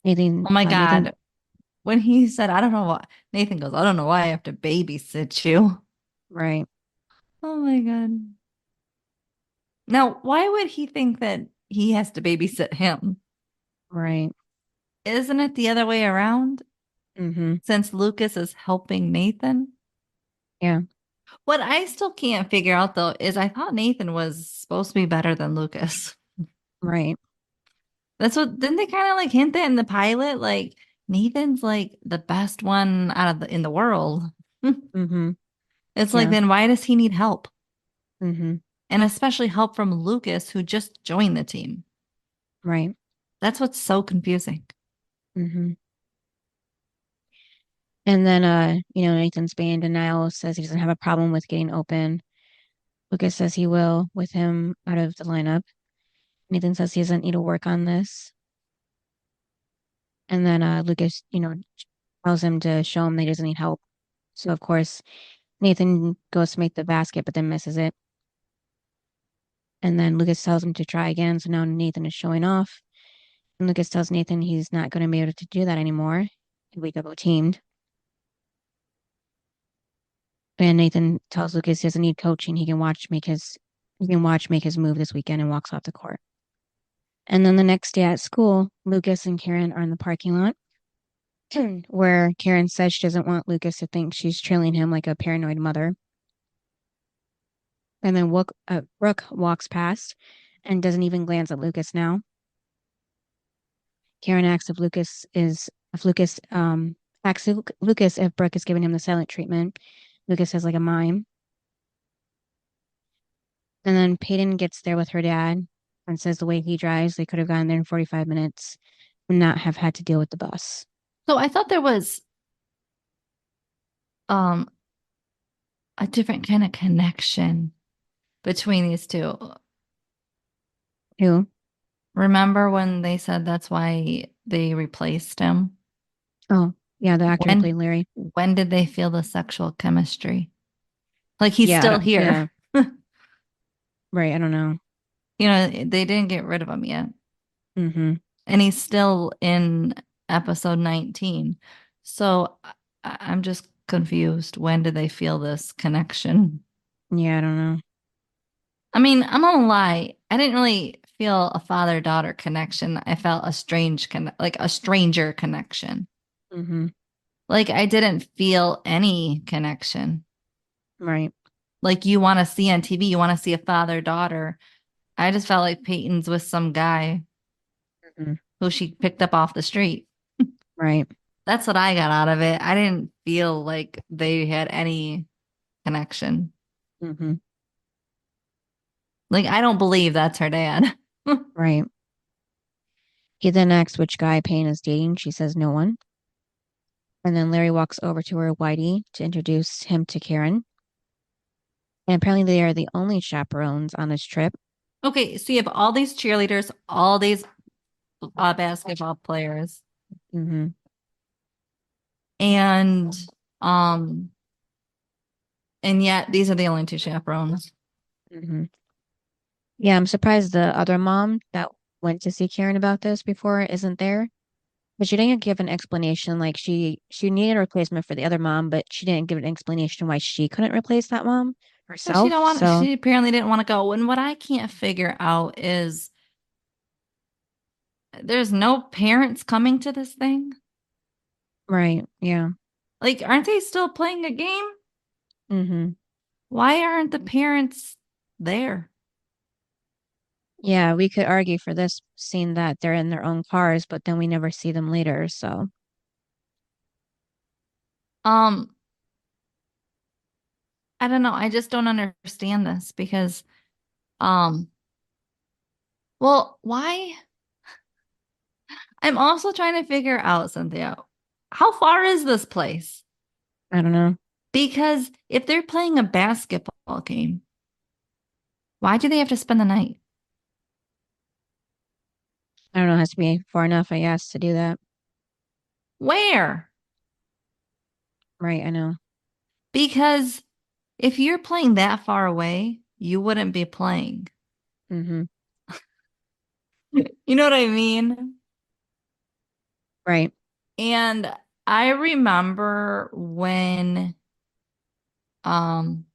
Oh my Nathan, God. When he said, I don't know why, Nathan goes, I don't know why I have to babysit you. right, Oh my God. Now, why would he think that he has to babysit him? right, Isn't it the other way around? mm-hmm, Since Lucas is helping Nathan? yeah, What I still can't figure out though is I thought Nathan was supposed to be better than Lucas. right, That's what didn't they kind of like hint that in the pilot? Like Nathan's like the best one out of in the world. mm-hmm, It's like yeah, then why does he need help? mm-hmm, And especially help from Lucas who just joined the team. right, That's what's so confusing. mm-hmm. And then, Nathan's being denial says he doesn't have a problem with getting open. Lucas says he will with him out of the lineup. Nathan says he doesn't need to work on this. And then Lucas, tells him to show him that he doesn't need help. So of course, Nathan goes to make the basket, but then misses it. And then Lucas tells him to try again. So now Nathan is showing off. And Lucas tells Nathan he's not going to be able to do that anymore. And we double teamed. And Nathan tells Lucas he doesn't need coaching. He can watch make his move this weekend and walks off the court. And then the next day at school, Lucas and Karen are in the parking lot where Karen says she doesn't want Lucas to think she's trailing him like a paranoid mother. And then Brooke walks past and doesn't even glance at Lucas now. Karen asks Lucas if Brooke is giving him the silent treatment. Lucas says like a mime. And then Peyton gets there with her dad and says the way he drives, they could have gotten there in 45 minutes and not have had to deal with the bus. So I thought there was um a different kind of connection between these two. Who? Remember when they said that's why they replaced him? Oh, yeah, the actor who When played Larry. when did they feel the sexual chemistry? Like he's Yeah, still yeah, here. right. I don't know. They didn't get rid of him yet. Mm-hmm. And he's still in episode 19. So I'm just confused. When did they feel this connection? Yeah, I don't know. I mean, I'm gonna lie. I didn't really feel a father-daughter connection. I felt like a stranger connection. Mm-hmm. Like I didn't feel any connection. Right. Like you want to see on TV, you want to see a father-daughter. I just felt like Peyton's with some guy Mm-hmm. who she picked up off the street. Right. That's what I got out of it. I didn't feel like they had any connection. Mm-hmm. Like, I don't believe that's her dad. Right. He then asks which guy Payne is dating. She says no one. And then Larry walks over to her Whitey to introduce him to Karen. And apparently they are the only chaperones on this trip. Okay, so you have all these cheerleaders, all these basketball players, Mm-hmm. and um, and yet these are the only two chaperones. Mm-hmm. Yeah, I'm surprised the other mom that went to see Karen about this before isn't there. But she didn't give an explanation. Like she needed a replacement for the other mom, but she didn't give an explanation why she couldn't replace that mom So she don't herself. want. So She apparently didn't want to go. And what I can't figure out is there's no parents coming to this thing. right, yeah. Like, aren't they still playing a game? Mm-hmm. Why aren't the parents there? Yeah, we could argue for this scene that they're in their own cars, but then we never see them later. So Um, I don't know. I just don't understand this because, um, well, why? I'm also trying to figure out, Cynthia, how far is this place? I don't know. Because if they're playing a basketball game, why do they have to spend the night? I don't know. It has to be far enough, I guess, to do that. Where? Right, I know. Because if you're playing that far away, you wouldn't be playing. Mm-hmm. You know what I mean? Right. And I remember when um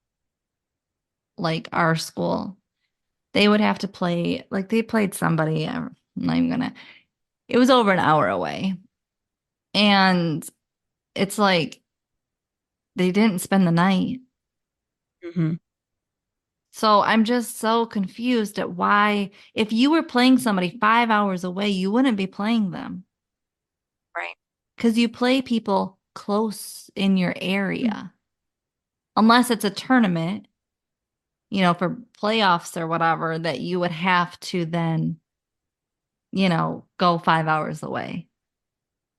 like our school, they would have to play like they played somebody, I'm not even gonna, it was over an hour away. And it's like they didn't spend the night. Mm-hmm. So I'm just so confused at why, if you were playing somebody 5 hours away, you wouldn't be playing them Right. because you play people close in your area, unless it's a tournament, for playoffs or whatever, that you would have to then, go 5 hours away.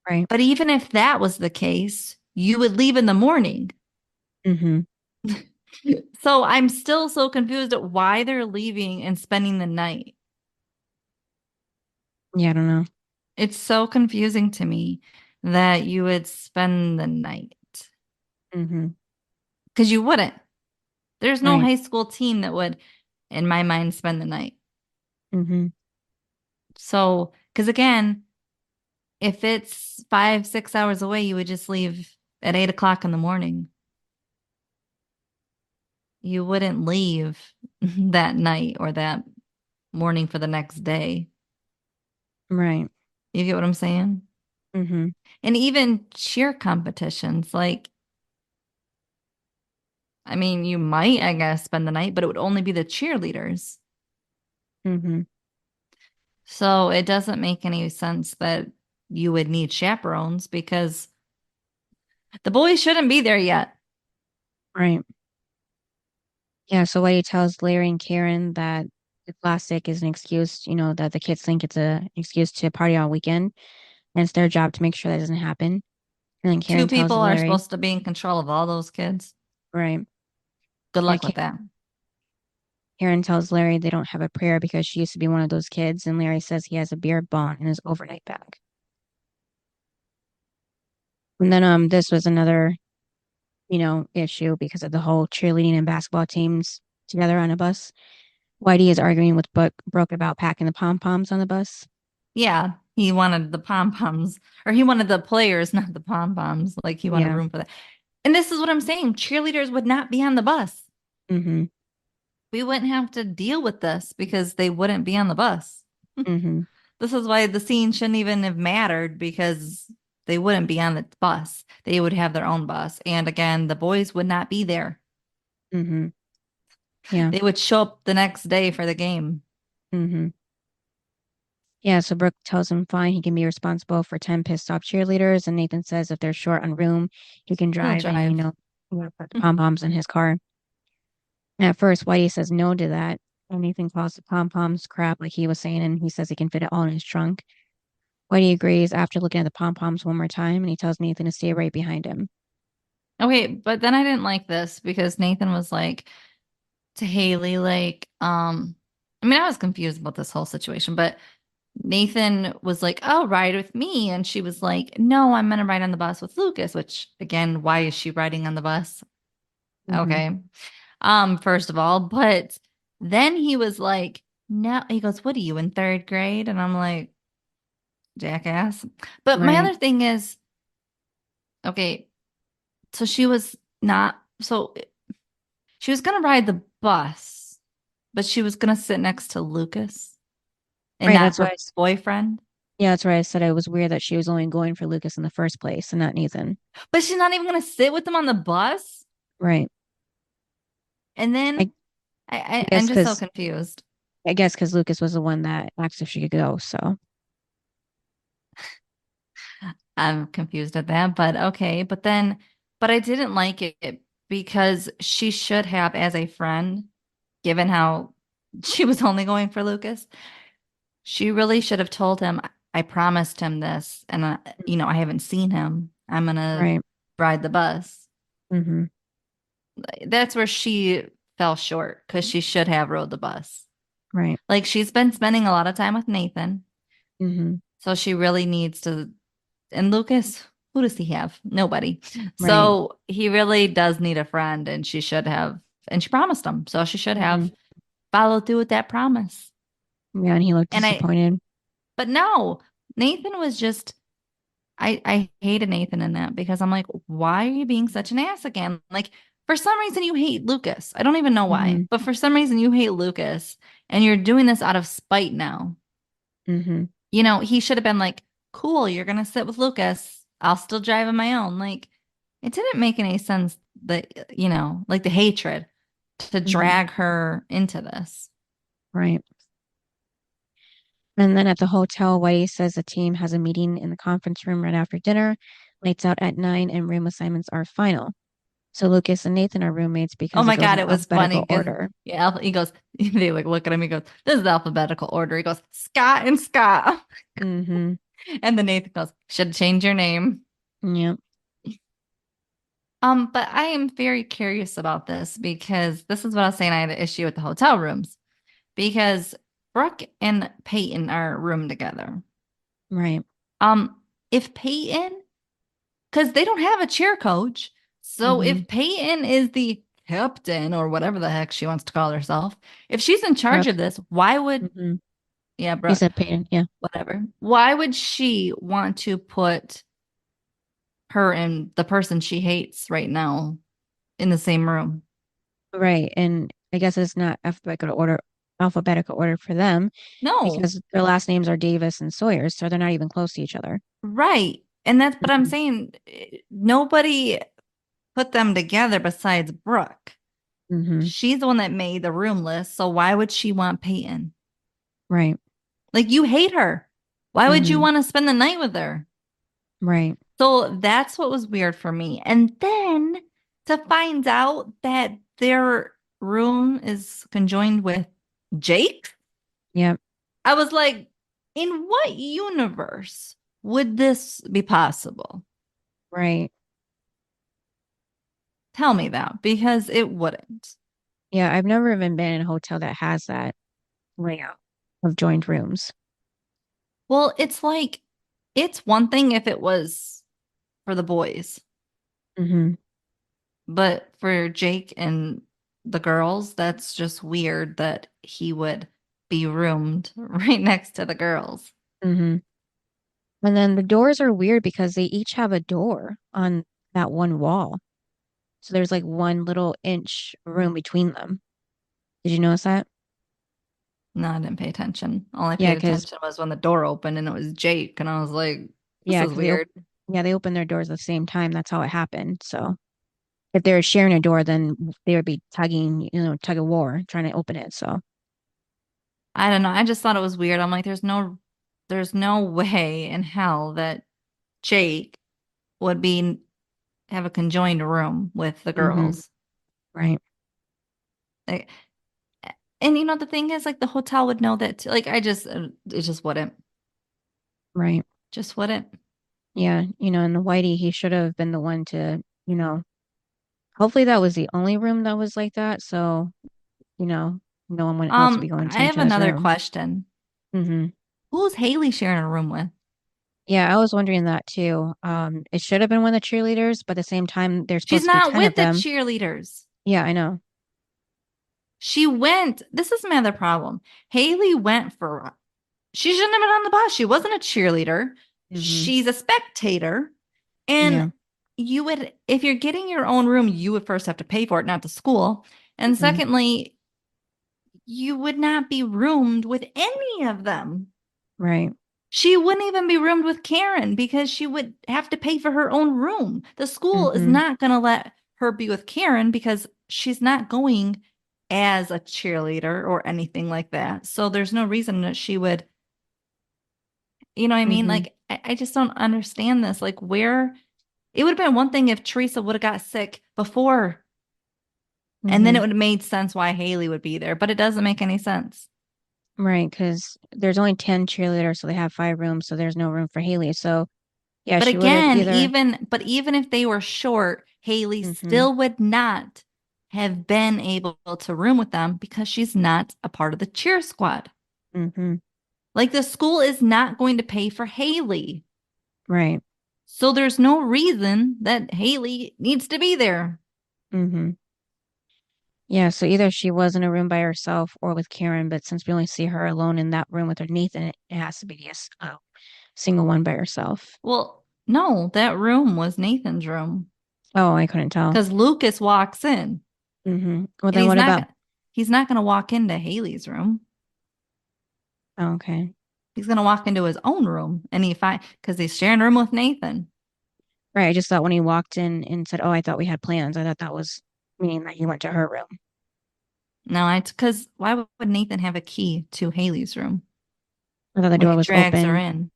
Right. But even if that was the case, you would leave in the morning. Mm-hmm. So I'm still so confused at why they're leaving and spending the night. Yeah, I don't know. It's so confusing to me that you would spend the night Mm-hmm. because you wouldn't. There's no Right. high school team that would, in my mind, spend the night. Mm-hmm. So, because again, if it's 5, 6 hours away, you would just leave at 8 o'clock in the morning. You wouldn't leave that night or that morning for the next day. Right. You get what I'm saying? Mm-hmm. And even cheer competitions, like, I mean, you might, I guess, spend the night, but it would only be the cheerleaders. Mm-hmm. So it doesn't make any sense that you would need chaperones because the boys shouldn't be there yet. Right. Yeah, so Whitey tells Larry and Karen that the classic is an excuse, that the kids think it's an excuse to party all weekend, and it's their job to make sure that doesn't happen. And then Two Karen tells people are Larry, supposed to be in control of all those kids. right. Good Yeah, luck with that. Karen tells Larry they don't have a prayer because she used to be one of those kids, and Larry says he has a beer bong in his overnight bag. And then this was another, issue because of the whole cheerleading and basketball teams together on a bus. Whitey is arguing with Brooke about packing the pom-poms on the bus. Yeah, he wanted the pom-poms, or he wanted the players, not the pom-poms. Like he wanted Yeah. room for that. And this is what I'm saying. Cheerleaders would not be on the bus. Mm-hmm. We wouldn't have to deal with this because they wouldn't be on the bus. Mm-hmm. This is why the scene shouldn't even have mattered because they wouldn't be on the bus. They would have their own bus. And again, the boys would not be there. Mm-hmm. Yeah. They would show up the next day for the game. Mm-hmm. Yeah, so Brooke tells him fine, he can be responsible for 10 pissed off cheerleaders. And Nathan says if they're short on room, he can He'll drive and, drive. put the pom-poms in his car. And at first, Whitey says no to that. And Nathan calls the pom-poms crap, like he was saying, and he says he can fit it all in his trunk. Whitey agrees after looking at the pom-poms one more time, and he tells Nathan to stay right behind him. Okay, but then I didn't like this because Nathan was like to Haley, like, I mean, I was confused about this whole situation, but Nathan was like, "Oh, ride with me," and she was like, "No, I'm gonna ride on the bus with Lucas." Which, again, why is she riding on the bus? Mm-hmm. Okay, first of all, but then he was like, "No," he goes, "What are you in third grade?" And I'm like, "Jackass." But my Right. other thing is, okay, so she was not, so she was gonna ride the bus, but she was gonna sit next to Lucas and Right. not her boyfriend. Yeah, that's why I said it was weird that she was only going for Lucas in the first place and not Nathan. But she's not even gonna sit with him on the bus. Right. And then I, I I'm guess just so because confused. Lucas was the one that asked if she could go. So I'm confused at that, but okay. But I didn't like it because she should have, as a friend, given how she was only going for Lucas, she really should have told him, I promised him this, and I haven't seen him. I'm gonna right. ride the bus. Mm-hmm. That's where she fell short because she should have rode the bus. Right. Like she's been spending a lot of time with Nathan, Mm-hmm. so she really needs to. And Lucas, who does he have? Nobody. Right. So he really does need a friend, and she should have, and she promised him, so she should Mm-hmm. have followed through with that promise. Yeah, and he looked And disappointed. but no, Nathan was just, I hated Nathan in that because I'm like, why are you being such an ass again? Like, for some reason, you hate Lucas. I don't even know why, Mm-hmm. but for some reason, you hate Lucas, and you're doing this out of spite now. Mm-hmm. He should have been like, cool, you're gonna sit with Lucas. I'll still drive on my own. Like, it didn't make any sense that, like the hatred to Mm-hmm. drag her into this. Right. And then at the hotel, Whitey says the team has a meeting in the conference room right after dinner. Lights out at 9 and room assignments are final. So Lucas and Nathan are roommates Oh because it my goes God, in it was funny alphabetical because, order. yeah, he goes, they like look at him, he goes, this is alphabetical order. He goes, Scott and Scott. Mm-hmm. And then Nathan goes, should change your name. Yep. But I am very curious about this because this is what I was saying. I had an issue with the hotel rooms because Brooke and Peyton are room together. Right. If Peyton, because they don't have a cheer coach, so Mm-hmm. if Peyton is the captain or whatever the heck she wants to call herself, if she's in charge of Brooke. this, why would, Mm-hmm. yeah, He Brooke, said Peyton. Yeah. whatever, why would she want to put her and the person she hates right now in the same room? Right. And I guess it's not alphabetical order for them No, because their last names are Davis and Sawyers, so they're not even close to each other. right. And that's, but I'm Mm-hmm. saying nobody put them together besides Brooke. Mm-hmm. She's the one that made the room list. So why would she want Peyton? Right. Like you hate her. Why would you Mm-hmm. want to spend the night with her? Right. So that's what was weird for me. And then to find out that their room is conjoined with Jake, Yep. I was like, in what universe would this be possible? Right. Tell me that because it wouldn't. Yeah. I've never even been in a hotel that has that layout of joined rooms. Well, it's like, it's one thing if it was for the boys, Mm-hmm. but for Jake and the girls, that's just weird that he would be roomed right next to the girls. Mm-hmm. And then the doors are weird because they each have a door on that one wall. So there's like one little inch room between them. Did you notice that? No, I didn't pay attention. All I Yeah, paid because attention was when the door opened and it was Jake, and I was like, this yeah, is weird. they open their doors at the same time. That's how it happened. So if they were sharing a door, then they would be tugging, tug of war, trying to open it. So I don't know. I just thought it was weird. I'm like, there's no there's no way in hell that Jake would have a conjoined room with the girls. Right. Like, and the thing is, like, the hotel would know that too. Like, it just wouldn't. Right. Just wouldn't. Yeah. And the Whitey, he should have been the one to, hopefully that was the only room that was like that. So, no one else would be going to I each have other's another room. question. Mm-hmm. Who's Haley sharing a room with? Yeah, I was wondering that too. It should have been one of the cheerleaders, but at the same time, there's She's supposed to be not 10 with of the them. cheerleaders. Yeah, I know. She went. This is my other problem. Haley went for. She shouldn't have been on the bus. She wasn't a cheerleader. Mm-hmm. She's a spectator. Yeah. And if you're getting your own room, you would first have to pay for it, not the school. And Mm-hmm. secondly, you would not be roomed with any of them. Right. She wouldn't even be roomed with Karen because she would have to pay for her own room. The school is Mm-hmm. not going to let her be with Karen because she's not going as a cheerleader or anything like that. So there's no reason that she would, you know what I mean? Mm-hmm. Like, I just don't understand this. Like, where it would have been one thing if Theresa would have got sick before, and then Mm-hmm. it would have made sense why Haley would be there, but it doesn't make any sense. Right, because there's only 10 cheerleaders, so they have 5 rooms, so there's no room for Haley. So yeah, But she would have again, either. even if they were short, Haley Mm-hmm. still would not have been able to room with them because she's not a part of the cheer squad. Mm-hmm. Like, the school is not going to pay for Haley. Right. So there's no reason that Haley needs to be there. Mm-hmm. Yeah, so either she was in a room by herself or with Karen, but since we only see her alone in that room with her Nathan, it has to be a single one by herself. Well, no, that room was Nathan's room Oh, I couldn't tell. because Lucas walks in Mm-hmm. Well, and then what about? he's not gonna walk into Haley's room. Oh, okay. He's gonna walk into his own room and because he's sharing a room with Nathan. Right. I just thought when he walked in and said, "Oh, I thought we had plans," I thought that was meaning that he went to her room. No, it's because why would Nathan have a key to Haley's room I thought the when door he was drags her open. in?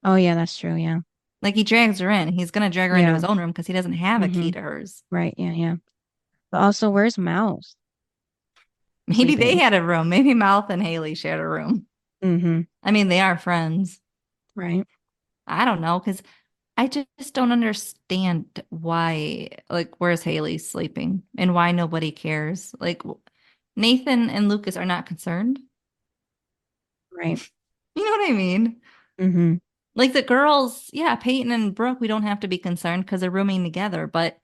Oh, yeah, that's true. Yeah. Like, he drags her in. He's gonna drag her into Yeah. his own room because he doesn't have a Mm-hmm. key to hers. Right. Yeah. Yeah. But also, where's Mouse Maybe they sleeping? had a room. Maybe Mouth and Haley shared a room. Mm-hmm. I mean, they are friends. Right. I don't know because I just don't understand why, like, where's Haley sleeping and why nobody cares. Like, Nathan and Lucas are not concerned. Right. You know what I mean? Mm-hmm. Like, the girls, yeah, Peyton and Brooke, we don't have to be concerned because they're rooming together. But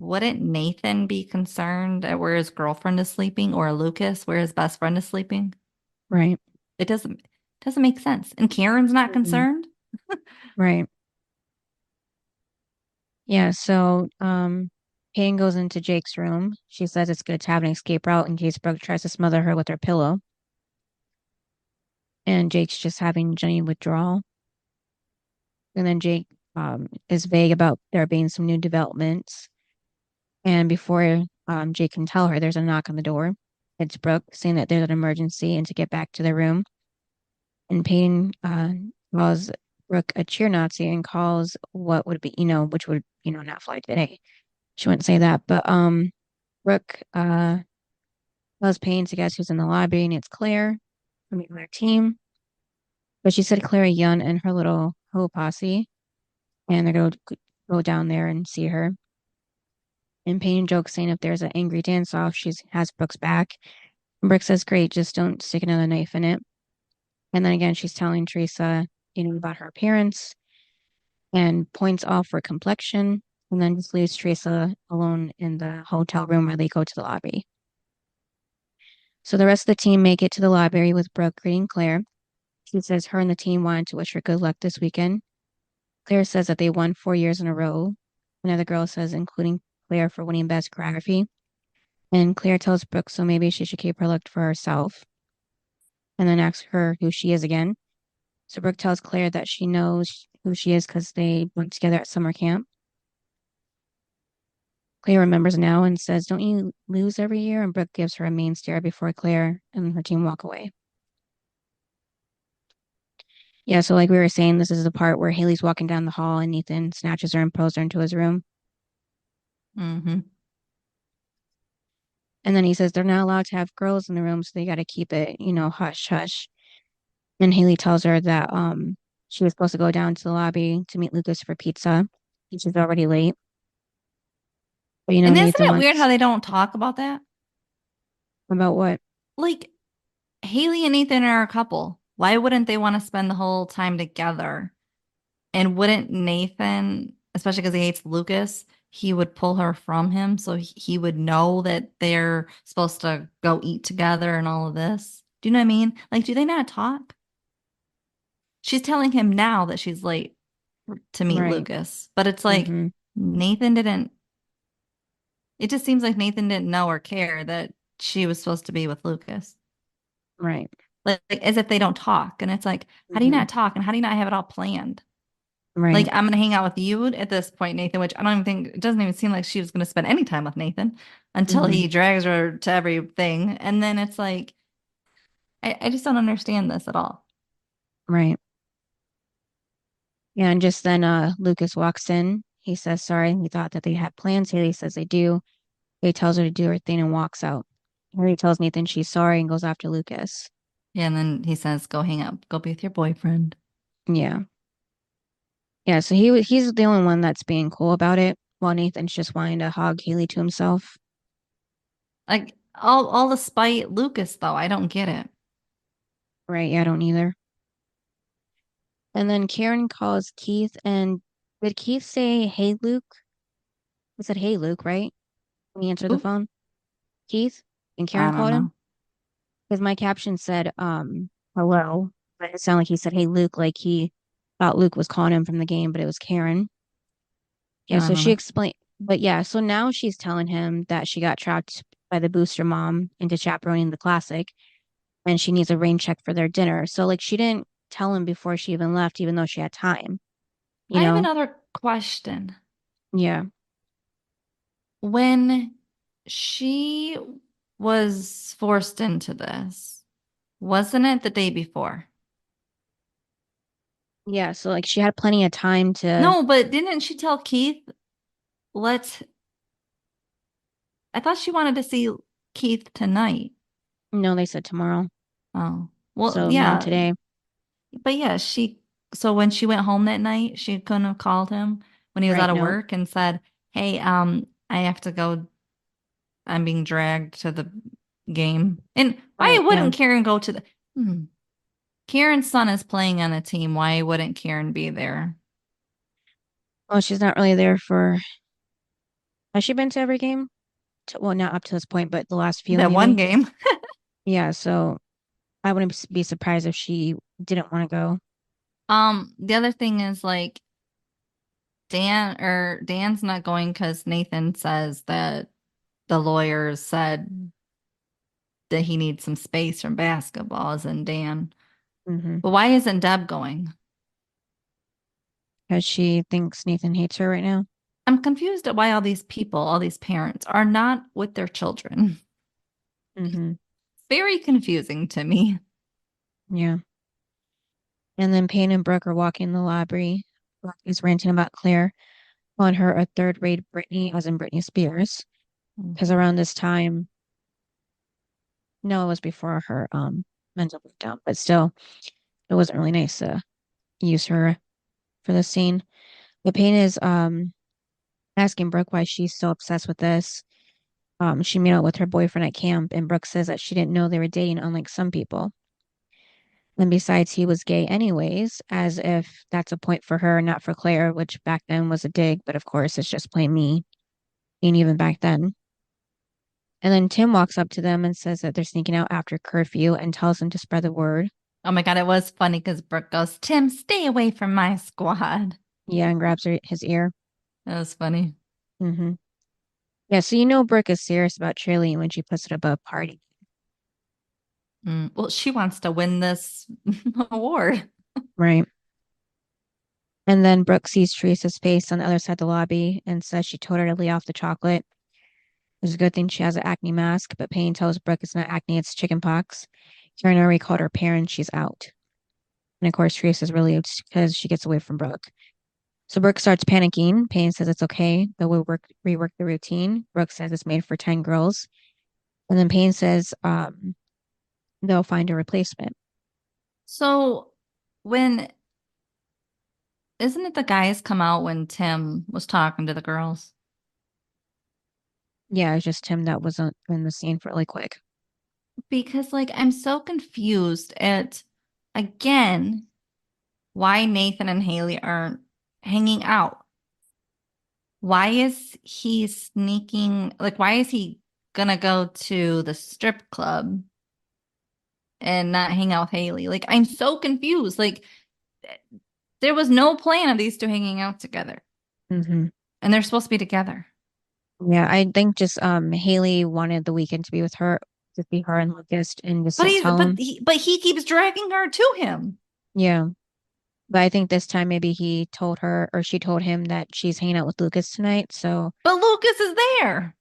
wouldn't Nathan be concerned at where his girlfriend is sleeping, or Lucas where his best friend is sleeping? Right. It doesn't make sense. And Karen's not Mm-hmm. concerned. Right. Yeah. So, Payne goes into Jake's room. She says it's good to have an escape route in case Brooke tries to smother her with her pillow. And Jake's just having Jenny withdrawal. And then Jake is vague about there being some new developments. And before Jake can tell her, there's a knock on the door. It's Brooke saying that there's an emergency and to get back to their room. And Payne calls Brooke a cheer Nazi and calls what would be, which would, not fly today. She wouldn't say that, but Brooke tells Payne to guess who's in the lobby, and it's Claire from the other team. But she said Claire Young and her little hoe posse, and they're going to go down there and see her. And Payne jokes saying if there's an angry dance off, she has Brooke's back. And Brooke says, "Great, just don't stick another knife in it." And then again, she's telling Theresa, about her appearance and points off her complexion, and then just leaves Theresa alone in the hotel room while they go to the lobby. So the rest of the team make it to the library with Brooke greeting Claire. She says her and the team wanted to wish her good luck this weekend. Claire says that they won 4 years in a row. Another girl says, including Claire for winning best choreography. And Claire tells Brooke so maybe she should keep her look for herself. And then asks her who she is again. So Brooke tells Claire that she knows who she is because they went together at summer camp. Claire remembers now and says, "Don't you lose every year?" And Brooke gives her a mean stare before Claire and her team walk away. Yeah, so like we were saying, this is the part where Haley's walking down the hall and Nathan snatches her and pulls her into his room. Mm-hmm. And then he says they're not allowed to have girls in the room, so they got to keep it, hush hush. And Haley tells her that she was supposed to go down to the lobby to meet Lucas for pizza. She's already late. But And isn't Nathan it weird wants how they don't talk about that? about what? Like, Haley and Nathan are a couple. Why wouldn't they want to spend the whole time together? And wouldn't Nathan, especially because he hates Lucas, he would pull her from him so he would know that they're supposed to go eat together and all of this? Do you know what I mean? Like, do they not talk? She's telling him now that she's late to meet Right. Lucas, but it's like Mm-hmm. Nathan didn't, it just seems like Nathan didn't know or care that she was supposed to be with Lucas. Right. Like as if they don't talk. And it's like, how do you Mm-hmm. not talk? And how do you not have it all planned? Right. Like, I'm going to hang out with you at this point, Nathan, which I don't even think, it doesn't even seem like she was going to spend any time with Nathan until Mm-hmm. he drags her to everything. And then it's like, I just don't understand this at all. Right. Yeah, and just then Lucas walks in. He says sorry. He thought that they had plans. Haley says they do. He tells her to do her thing and walks out. Haley tells Nathan she's sorry and goes after Lucas. Yeah. And then he says, go hang out, go be with your boyfriend. Yeah. Yeah, so he's the only one that's being cool about it, while Nathan's just wanting to hog Haley to himself. Like, all the spite Lucas, though, I don't get it. Right, yeah, I don't either. And then Karen calls Keith, and did Keith say, "Hey, Luke"? He said, "Hey, Luke," right? When he answered the Ooh, phone. Keith? And I Karen don't called him? know. Because my caption said, hello. But it sounded like he said, "Hey, Luke," like he thought Luke was calling him from the game, but it was Karen. Yeah, I so don't she know. explained, but yeah, so now she's telling him that she got trapped by the booster mom into chaperoning the classic, and she needs a rain check for their dinner. So like she didn't tell him before she even left, even though she had time, you I have know? another question. Yeah. When she was forced into this, wasn't it the day before? Yeah. So like she had plenty of time to, No, but didn't she tell Keith, let's, I thought she wanted to see Keith tonight. no, they said tomorrow. Oh, well, So no yeah, today. but yeah, so when she went home that night, she couldn't have called him when he was Right. out of No. work and said, hey, I have to go. I'm being dragged to the game. And why Right. Yeah. wouldn't Karen go to the, hmm. Karen's son is playing on a team. Why wouldn't Karen be there? Well, she's not really there for, has she been to every game? Well, not up to this point, but the last few That one maybe. game. Yeah. So I wouldn't be surprised if she didn't want to go. The other thing is like Dan's not going because Nathan says that the lawyers said that he needs some space from basketball, as in Dan. Mm-hmm. But why isn't Deb going? Because she thinks Nathan hates her right now. I'm confused at why all these people, all these parents, are not with their children. Mm-hmm. Very confusing to me. Yeah. And then Payne and Brooke are walking the library. Brooke is ranting about Claire, calling her a third-rate Britney, as in Britney Spears. Because around this time, no, it was before her mental breakdown, but still, it wasn't really nice to use her for the scene. But Payne is asking Brooke why she's so obsessed with this. She met out with her boyfriend at camp, and Brooke says that she didn't know they were dating, unlike some people. And besides, he was gay anyways, as if that's a point for her, not for Claire, which back then was a dig, but of course it's just plain me, and even back then. And then Tim walks up to them and says that they're sneaking out after curfew and tells them to spread the word. Oh my God, it was funny because Brooke goes, Tim, stay away from my squad. Yeah, and grabs his ear. That was funny. Mm-hmm. Yeah, so you know Brooke is serious about cheerleading when she puts it above party. Well, she wants to win this award. Right. And then Brooke sees Teresa's face on the other side of the lobby and says she told her to lay off the chocolate. It's a good thing she has an acne mask, but Payne tells Brooke it's not acne, it's chicken pox. Karen already called her parents, she's out. And of course, Teresa's relieved because she gets away from Brooke. So Brooke starts panicking. Payne says it's okay, but we'll rework the routine. Brooke says it's made for 10 girls. And then Payne says they'll find a replacement. So when isn't it the guys come out when Tim was talking to the girls? Yeah, it's just Tim that was in the scene for really quick. Because like I'm so confused at again why Nathan and Haley aren't hanging out. Why is he sneaking? Like, why is he gonna go to the strip club and not hang out with Haley? Like, I'm so confused. Like, there was no plan of these two hanging out together, Mm-hmm. and they're supposed to be together. Yeah, I think just Haley wanted the weekend to be with her, to be her and Lucas, and just But to he's tell him. but he keeps dragging her to him. Yeah, but I think this time maybe he told her or she told him that she's hanging out with Lucas tonight. So But Lucas is there.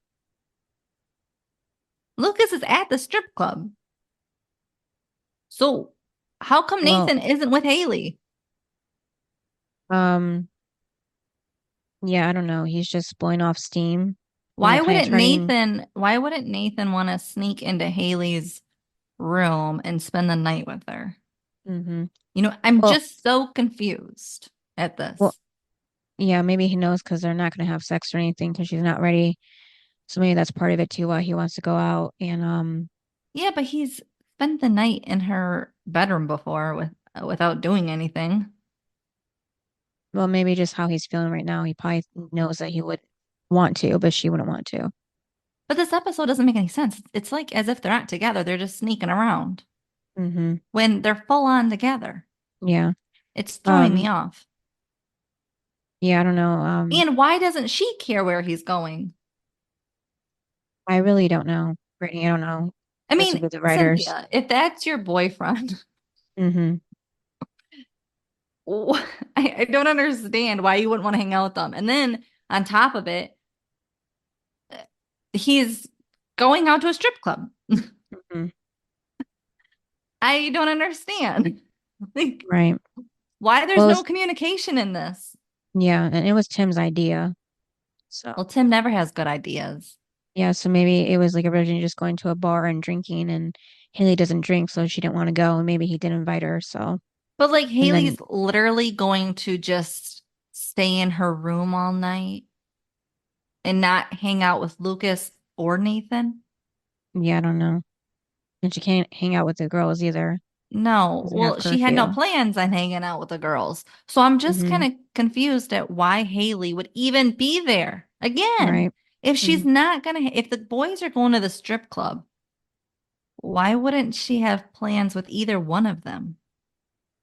Lucas is at the strip club. So how come well, Nathan isn't with Haley? um, yeah, I don't know. He's just blowing off steam, Why kind of wouldn't turning. Nathan want to sneak into Haley's room and spend the night with her? Mm-hmm. You know, I'm Well, just so confused at well, this. yeah, maybe he knows because they're not going to have sex or anything because she's not ready. So maybe that's part of it too. Why he wants to go out and Yeah, but he's spent the night in her bedroom before without doing anything. well, maybe just how he's feeling right now. He probably knows that he would want to, but she wouldn't want to. But this episode doesn't make any sense. It's like as if they're not together. They're just sneaking around Mm-hmm. when they're full on together. Yeah. It's throwing me Um, off. yeah, I don't know. And why doesn't she care where he's going? I really don't know, Brittany. I don't know. I This would mean, be the writers. Cynthia, if that's your boyfriend, Mm-hmm. I don't understand why you wouldn't want to hang out with them. And then on top of it, he's going out to a strip club. Mm-hmm. I don't understand. Like, Right. why there's Well, no communication in this? yeah, and it was Tim's idea. So Well, Tim never has good ideas. yeah, so maybe it was like originally just going to a bar and drinking, and Haley doesn't drink, so she didn't want to go, and maybe he did invite her. So But like and then Haley's literally going to just stay in her room all night and not hang out with Lucas or Nathan. yeah, I don't know. And she can't hang out with the girls either No, because they have well, she had no curfew. plans on hanging out with the girls. So I'm just Mm-hmm. kind of confused at why Haley would even be there. Again, Right. if she's Mm-hmm. not gonna, if the boys are going to the strip club, why wouldn't she have plans with either one of them?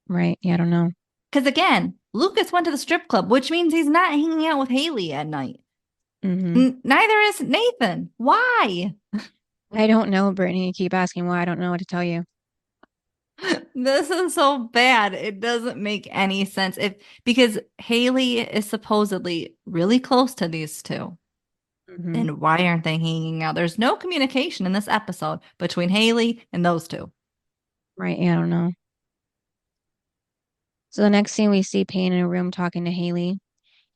Right. Yeah, I don't know. Because again, Lucas went to the strip club, which means he's not hanging out with Haley at night. Mm-hmm. Neither is Nathan. Why? I don't know, Brittany. You keep asking why. I don't know what to tell you. This is so bad. It doesn't make any sense. If because Haley is supposedly really close to these two. Mm-hmm. Then why aren't they hanging out? There's no communication in this episode between Haley and those two. Right. Yeah, I don't know. So the next scene we see Payne in a room talking to Haley.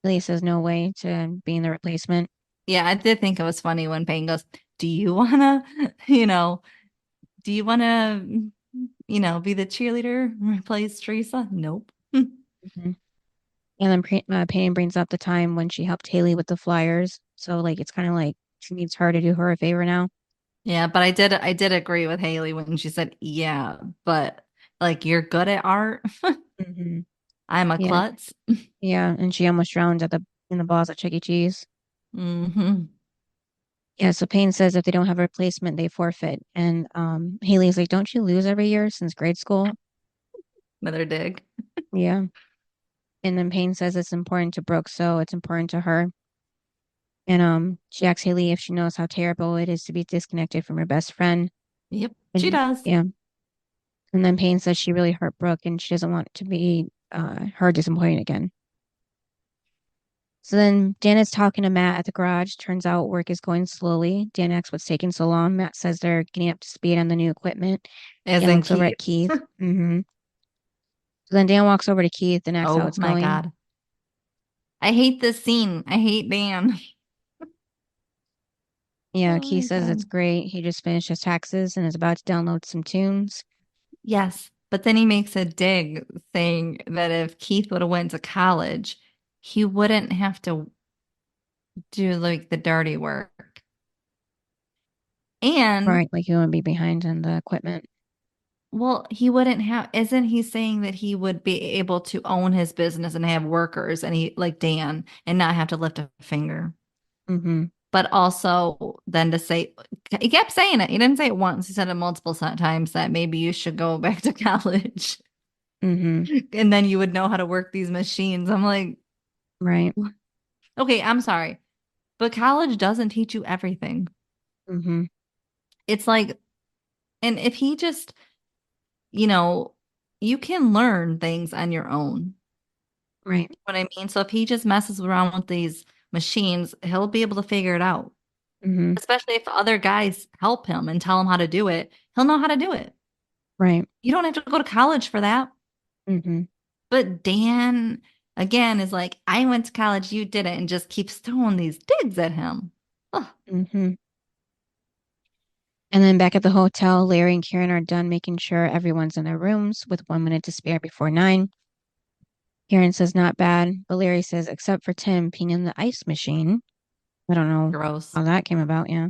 Haley says no way to being the replacement. Yeah, I did think it was funny when Payne goes, "Do you wanna, you know, do you wanna, be the cheerleader and replace Theresa?" Nope. Mm-hmm. And then Payne brings up the time when she helped Haley with the flyers. So like it's kind of like she needs her to do her a favor now. Yeah, but I did agree with Haley when she said, "Yeah, but like you're good at art. Mm-hmm. I'm a Yeah, klutz." yeah, and she almost drowned at the in the balls at Chuck E. Cheese. Hmm. Yeah, so Payne says if they don't have a replacement, they forfeit. And Haley's like, "Don't you lose every year since grade school?" Another dig. Yeah. And then Payne says it's important to Brooke, so it's important to her. And she asks Haley if she knows how terrible it is to be disconnected from her best friend. Yep, she And does. yeah. And then Payne says she really hurt Brooke and she doesn't want to be her disappointed again. So then Janet's talking to Matt at the garage. Turns out work is going slowly. Dan asks what's taking so long. Matt says they're getting up to speed on the new equipment. As Dan in looks over Keith. at Keith. Mm-hmm. So then Dan walks over to Keith and asks how Oh it's my going. God. I hate this scene. I hate Dan. Yeah, Oh Keith my says it's God. great. He just finished his taxes and is about to download some tunes. Yes, but then he makes a dig saying that if Keith would have went to college, he wouldn't have to do like the dirty work. And Right, like he wouldn't be behind on the equipment. well, he wouldn't have, isn't he saying that he would be able to own his business and have workers and he like Dan and not have to lift a finger? Mm-hmm. But also then to say, he kept saying it. He didn't say it once. He said it multiple times that maybe you should go back to college Mm-hmm. and then you would know how to work these machines. I'm like, Right. okay, I'm sorry, but college doesn't teach you everything. Mm-hmm. It's like, and if he just, you know, you can learn things on your own. Right. What I mean? So if he just messes around with these machines, he'll be able to figure it out. Mm-hmm. Especially if other guys help him and tell him how to do it, he'll know how to do it. Right. You don't have to go to college for that. Mm-hmm. But Dan, again, is like, I went to college, you didn't, and just keeps throwing these digs at him. Ugh. Mm-hmm. And then back at the hotel, Larry and Karen are done making sure everyone's in their rooms with 1 minute to spare before 9. Karen says not bad, but Larry says except for Tim peeing in the ice machine. I don't know Gross. how that came about, yeah.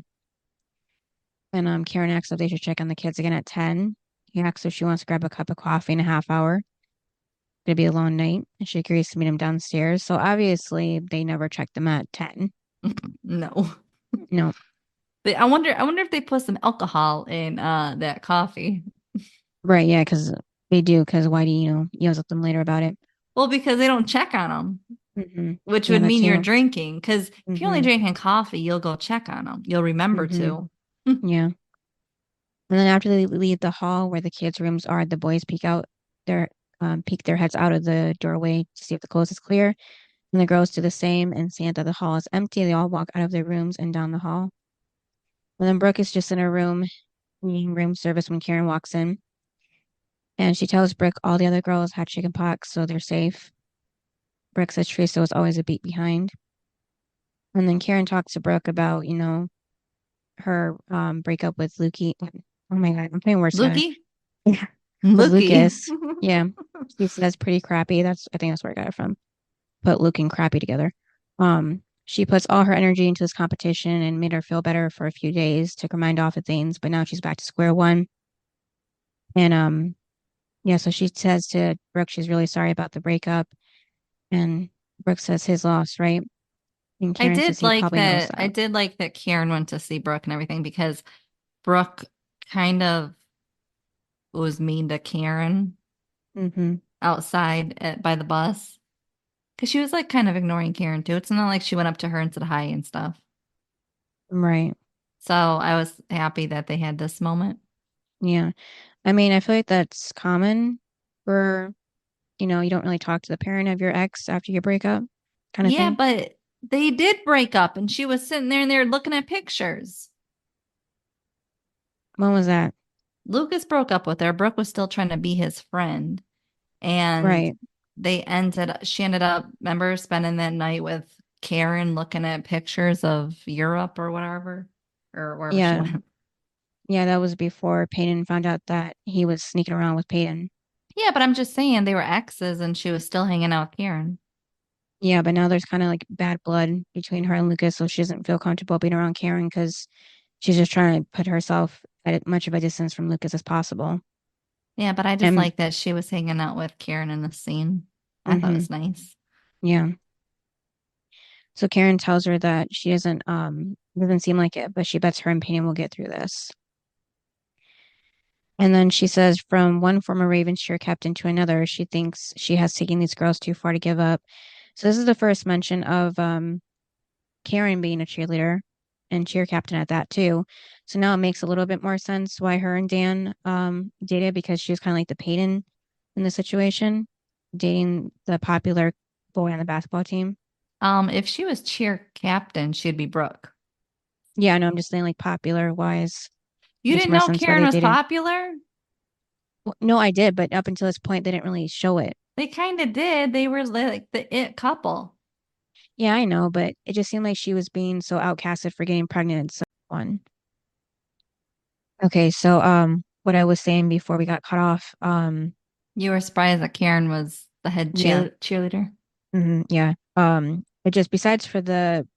And Karen asks if they should check on the kids again at 10. He asks if she wants to grab a cup of coffee in a half hour. It'd be a long night, and she agrees to meet him downstairs. So obviously they never checked them at 10. No. No, I wonder if they put some alcohol in that coffee. right, yeah, because they do, because Whitey, yells at them later about it. Well, because they don't check on them, Mm-hmm. which Yeah, would that mean you're too. drinking. Because if you're only Mm-hmm. drinking coffee, you'll go check on them. You'll remember Mm-hmm. to. Yeah. And then after they leave the hall where the kids' rooms are, the boys peek their heads out of the doorway to see if the coast is clear. And the girls do the same and see that the hall is empty. They all walk out of their rooms and down the hall. And then Brooke is just in her room, needing room service when Karen walks in. And she tells Brooke all the other girls had chicken pox, so they're safe. Brooke says Theresa was always a beat behind. And then Karen talks to Brooke about, her breakup with Lukey. Oh my God, I'm putting words together. Lukey? With Lukey. Lucas. Yeah. She says pretty crappy. I think that's where I got it from. Put Luke and crappy together. She puts all her energy into this competition and made her feel better for a few days, took her mind off of things, but now she's back to square one. And yeah, so she says to Brooke she's really sorry about the breakup. And Brooke says his loss, right? And I Karen says did he like probably knows that. I that. did like that Karen went to see Brooke and everything because Brooke kind of was mean to Karen Mm-hmm. outside by the bus because she was like kind of ignoring Karen too. It's not like she went up to her and said hi and stuff. Right. So I was happy that they had this moment. Yeah. I mean, I feel like that's common for, you don't really talk to the parent of your ex after you break up kind of Yeah, thing. but they did break up and she was sitting there and they're looking at pictures. When was that? Lucas broke up with her. Brooke was still trying to be his friend. And Right. she ended up, remember, spending that night with Karen looking at pictures of Europe or whatever, or wherever she Yeah. went. Yeah, that was before Peyton found out that he was sneaking around with Peyton. Yeah, but I'm just saying they were exes and she was still hanging out with Karen. Yeah, but now there's kind of like bad blood between her and Lucas, so she doesn't feel comfortable being around Karen because she's just trying to put herself at much of a distance from Lucas as possible. Yeah, but I just And like that she was hanging out with Karen in the scene. I thought it hmm was nice. yeah. So Karen tells her that she doesn't seem like it, but she bets her and Peyton will get through this. And then she says from one former Ravens cheer captain to another, she thinks she has taken these girls too far to give up. So this is the first mention of Karen being a cheerleader and cheer captain at that too. So now it makes a little bit more sense why her and Dan dated because she was kind of like the Peyton in the situation, dating the popular boy on the basketball team. If she was cheer captain, she'd be Brooke. Yeah, I know. I'm just saying like popular wise You makes didn't more know sense why Karen they was dated. popular? No, I did, but up until this point, they didn't really show it. They kind of did. They were like the it couple. Yeah, I know, but it just seemed like she was being so outcasted for getting pregnant. So one. Okay, so what I was saying before we got cut off, You were surprised that Karen was the head yeah, cheerleader. yeah. It just besides for the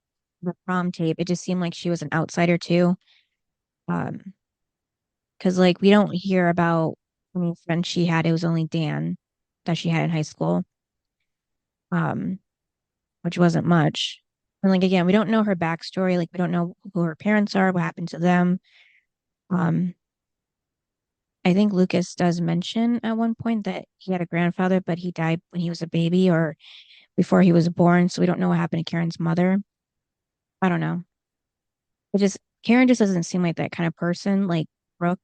prom tape, it just seemed like she was an outsider too. Um, because like we don't hear about any friends she had. It was only Dan that she had in high school. Um, which wasn't much. And like again, we don't know her backstory. Like we don't know who her parents are, what happened to them. Um, I think Lucas does mention at one point that he had a grandfather, but he died when he was a baby or before he was born. So we don't know what happened to Karen's mother. I don't know. It just Karen just doesn't seem like that kind of person, like Brooke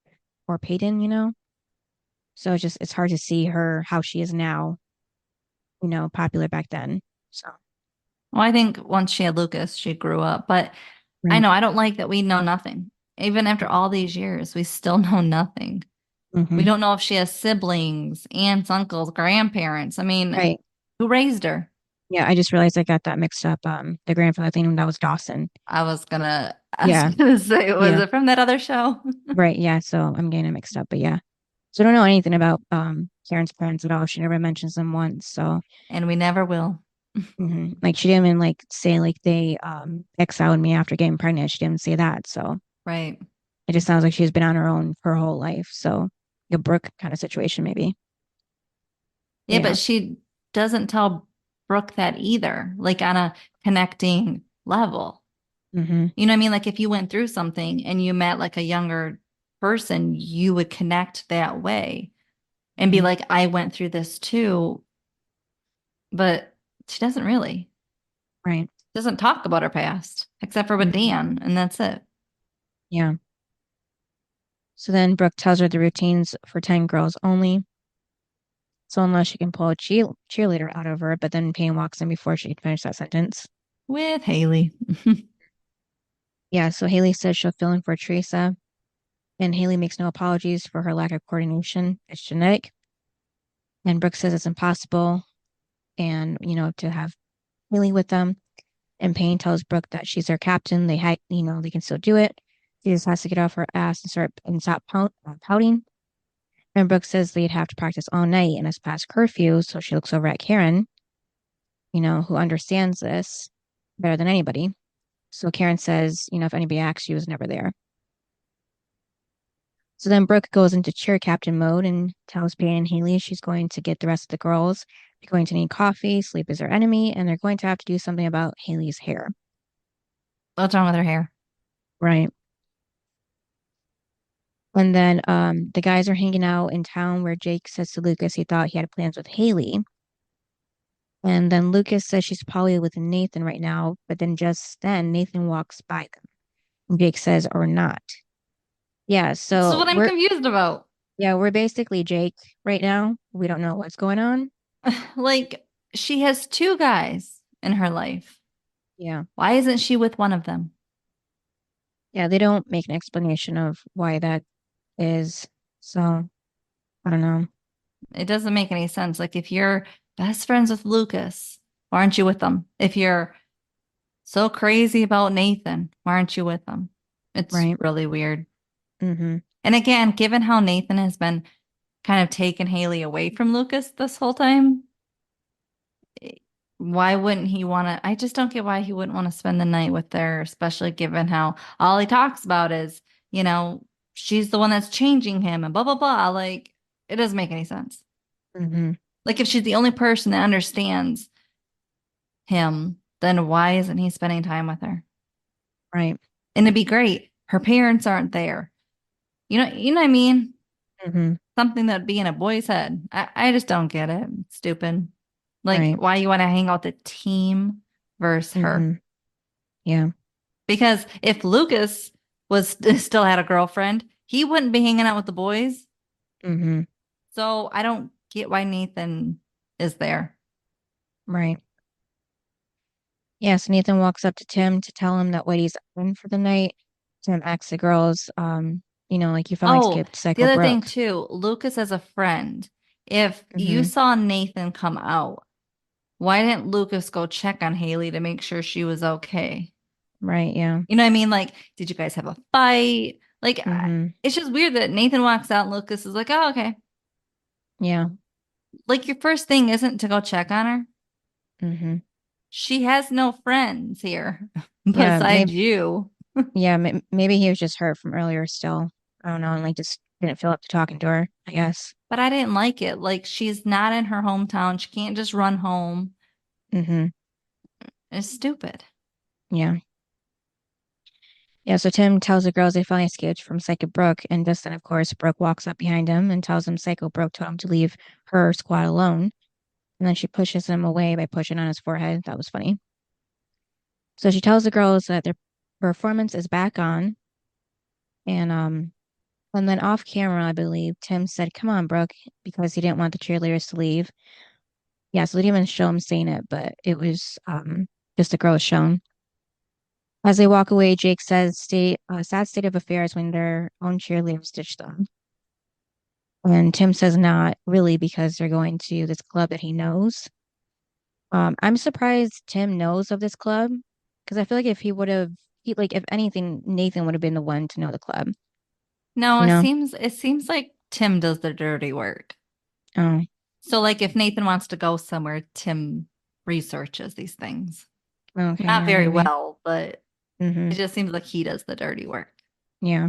or Peyton, you know? So it's hard to see her how she is now, popular back then. So Well, I think once she had Lucas, she grew up. But I right. know I don't like that we know nothing. Even after all these years, we still know nothing. We Hmm. don't know if she has siblings, aunts, uncles, grandparents. I mean, Right. who raised her? Yeah, I just realized I got that mixed up. The grandfather thing that was Dawson. I was Yeah. gonna say, was Yeah. it from that other show? Right. Yeah. So I'm getting it mixed up, but yeah. So I don't know anything about Karen's parents at all. She never mentions them once. So And we never will. like she didn't even like say like they exiled me after getting pregnant. She didn't say that. So Right. it just sounds like she's been on her own her whole life. So a Brooke kind of situation maybe. Yeah, Yeah. but she doesn't tell Brooke that either, like on a connecting level. Hmm. You know what I mean? Like if you went through something and you met like a younger person, you would connect that way and be Hmm. like, I went through this too. But she doesn't really. Right. Doesn't talk about her past, except for with Hmm. Dan, and that's it. Yeah. So then Brooke tells her the routines for 10 girls only. So unless she can pull a cheerleader out of her, but then Payne walks in before she can finish that sentence. With Haley. Yeah, so Haley says she'll fill in for Theresa, and Haley makes no apologies for her lack of coordination. It's genetic. And Brooke says it's impossible and, to have Haley with them. And Payne tells Brooke that she's their captain. They can still do it. She just has to get off her ass and stop pouting. And Brooke says they'd have to practice all night and it's past curfew. So she looks over at Karen, who understands this better than anybody. So Karen says, if anybody asks, she was never there. So then Brooke goes into cheer captain mode and tells Payne and Haley she's going to get the rest of the girls. They're going to need coffee, sleep is their enemy, and they're going to have to do something about Haley's hair. What's wrong with her hair? Right. And then the guys are hanging out in town where Jake says to Lucas he thought he had plans with Haley. And then Lucas says she's probably with Nathan right now, but then just then Nathan walks by them. And Jake says, or not. Yeah, This is so what I'm confused about. we're basically Jake right now. We don't know what's going on. Like, she has two guys in her life. Yeah. Why isn't she with one of them? Yeah, they don't make an explanation of why that is. So, I don't know. It doesn't make any sense. Like, if you're best friends with Lucas, why aren't you with them? If you're so crazy about Nathan, why aren't you with them? It's Right. really weird. Mm-hmm. And again, given how Nathan has been kind of taking Haley away from Lucas this whole time, why wouldn't he want to? I just don't get why he wouldn't want to spend the night with her, especially given how all he talks about is, you know, she's the one that's changing him and blah, blah, blah. Like, it doesn't make any sense. Mm-hmm. Like, if she's the only person that understands him, then why isn't he spending time with her? Right. And it'd be great. Her parents aren't there. You know what I mean? Mm-hmm. Something that'd be in a boy's head. I just don't get it. It's stupid. Like, Right. why you want to hang out the team versus her? Mm-hmm. Yeah. Because if Lucas was still had a girlfriend, he wouldn't be hanging out with the boys. Mm-hmm. So I don't get why Nathan is there. Right. Yeah, so Nathan walks up to Tim to tell him that Whitey's in for the night. Tim asks the girls, like you finally skipped the Psycho other thing Brooke. too, Lucas as a friend, if you Mhm. saw Nathan come out, why didn't Lucas go check on Haley to make sure she was okay? Right, yeah. You know what I mean? Like, did you guys have a fight? Like, Mhm. it's just weird that Nathan walks out and Lucas is like, oh, okay. Yeah. Like, your first thing isn't to go check on her. Mhm. She has no friends here Yeah, besides you. maybe he was just hurt from earlier still. I don't know, and like just didn't feel up to talking to her, I guess. But I didn't like it. Like, she's not in her hometown. She can't just run home. Mhm. It's stupid. Yeah. Yeah, so Tim tells the girls they finally escaped from Psycho Brooke, and just then, of course, Brooke walks up behind him and tells him Psycho Brooke told him to leave her squad alone. And then she pushes him away by pushing on his forehead. That was funny. So she tells the girls that their performance is back on, and then off camera, I believe, Tim said, "Come on, Brooke," because he didn't want the cheerleaders to leave. Yeah, so they didn't even show him saying it, but it was just the girls shown. As they walk away, Jake says, sad state of affairs when their own cheerleaders ditched them." And Tim says not really because they're going to this club that he knows. I'm surprised Tim knows of this club because I feel like if he would have, like if anything, Nathan would have been the one to know the club. No, You know? it seems like Tim does the dirty work. Oh, So, like, if Nathan wants to go somewhere, Tim researches these things. okay, Not yeah, very maybe. well, but Mm-hmm. it just seems like he does the dirty work. Yeah,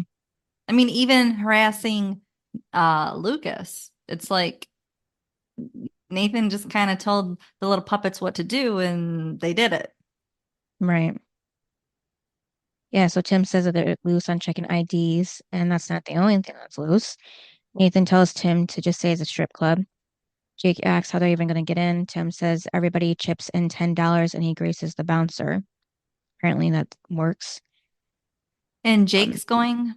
I mean, even harassing Lucas, it's like Nathan just kind of told the little puppets what to do and they did it. right. Yeah, so Tim says that they're loose on checking IDs, and that's not the only thing that's loose. Nathan tells Tim to just say it's a strip club. Jake asks how they're even going to get in. Tim says everybody chips in $10 and he graces the bouncer. Apparently that works. And Um, Jake's going,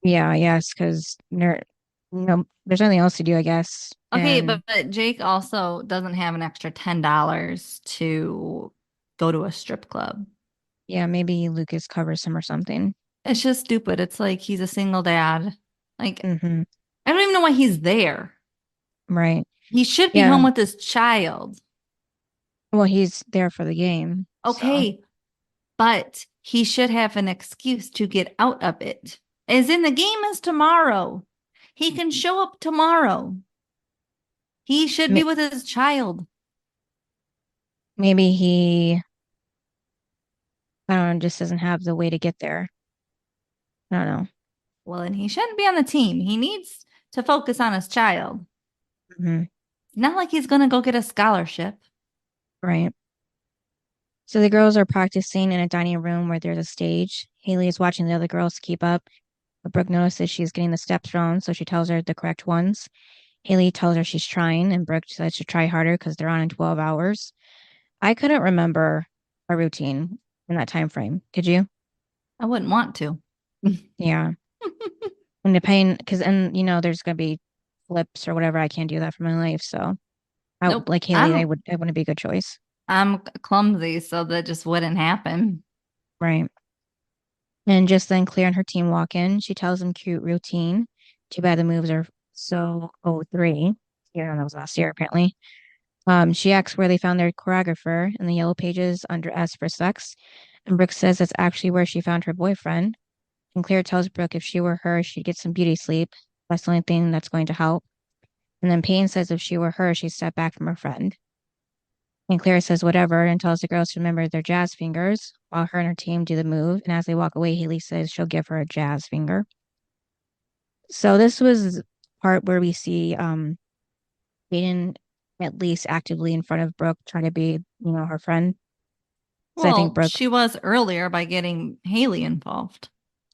yeah, I guess because there's nothing else to do, I guess. okay, And but Jake also doesn't have an extra $10 to go to a strip club. yeah, maybe Lucas covers him or something. It's just stupid. It's like he's a single dad. Like, Mm-hmm. I don't even know why he's there. Right. He should be Yeah. home with his child. Well, he's there for the game, so Okay, but he should have an excuse to get out of it. As in, the game is tomorrow. He can show up tomorrow. He should be may- with his child. maybe he, I don't know, just doesn't have the way to get there. I don't know. Well, and he shouldn't be on the team. He needs to focus on his child. Hmm. It's not like he's going to go get a scholarship. Right. So the girls are practicing in a dining room where there's a stage. Haley is watching the other girls keep up, but Brooke notices she's getting the steps wrong, so she tells her the correct ones. Haley tells her she's trying, and Brooke says to try harder because they're on in 12 hours. I couldn't remember a routine in that time frame. Could you? I wouldn't want to. Yeah. And the pain, because, and there's going to be flips or whatever. I can't do that for my life. So Nope. like Haley, I wouldn't be a good choice. I'm clumsy, so that just wouldn't happen. Right. And just then Claire and her team walk in. She tells them cute routine. Too bad the moves are so '03. Yeah, that was last year apparently. She asks where they found their choreographer in the yellow pages under S for sex. And Brooke says that's actually where she found her boyfriend. And Claire tells Brooke if she were her, she'd get some beauty sleep. That's the only thing that's going to help. And then Payne says if she were her, she'd step back from her friend. And Claire says whatever and tells the girls to remember their jazz fingers while her and her team do the move. And as they walk away, Haley says she'll give her a jazz finger. So this was part where we see Hayden at least actively in front of Brooke trying to be, her friend. So I think Well, Brooke, she was earlier by getting Haley involved.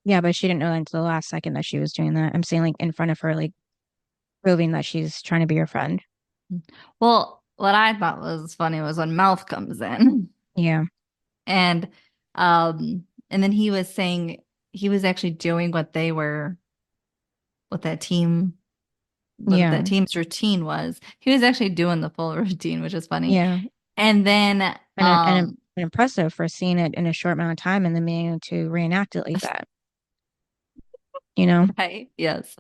yeah, but she didn't know until the last second that she was doing that. I'm saying like in front of her, like proving that she's trying to be her friend. Well, what I thought was funny was when Mouth comes in Yeah. and and then he was saying he was actually doing what that team what that Yeah. team's routine was. He was actually doing the full routine, which is funny. Yeah. And then And impressive for seeing it in a short amount of time and then being able to reenact it like that. you know? Right? Yes.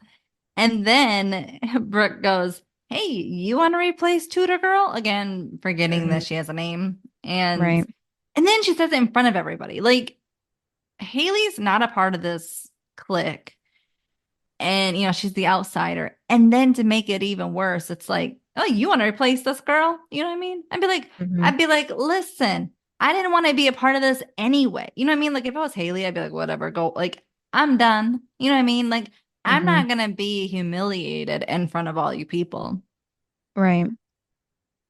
And then Brooke goes, "Hey, you want to replace Tutor Girl?" Again, forgetting Mhm. that she has a name. And Right. and then she says it in front of everybody. Like Haley's not a part of this clique. And she's the outsider. And then to make it even worse, it's like, "Oh, you want to replace this girl?" You know what I mean? Mhm. I'd be like, "Listen, I didn't want to be a part of this anyway." You know what I mean? Like if I was Haley, I'd be like, "Whatever, go." Like I'm done. You know what I mean? Like I'm Mhm. not gonna be humiliated in front of all you people. Right. And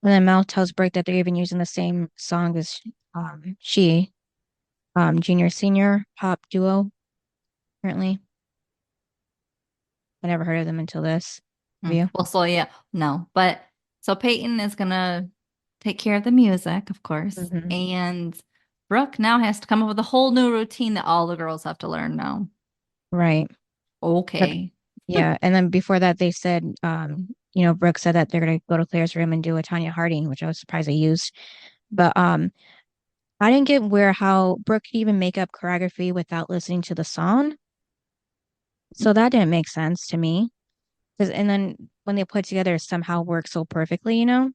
then Mel tells Brooke that they're even using the same song as she, junior senior pop duo, apparently. I never heard of them until this. Have you? Well, so yeah, no, but so Peyton is gonna take care of the music, of course, Mhm. and Brooke now has to come up with a whole new routine that all the girls have to learn now. Right. But Okay. yeah, and then before that they said Brooke said that they're gonna go to Claire's room and do a Tanya Harding, which I was surprised they used. But I didn't get where how Brooke could even make up choreography without listening to the song. So that didn't make sense to me. 'And then when they put together it somehow works so perfectly, you know?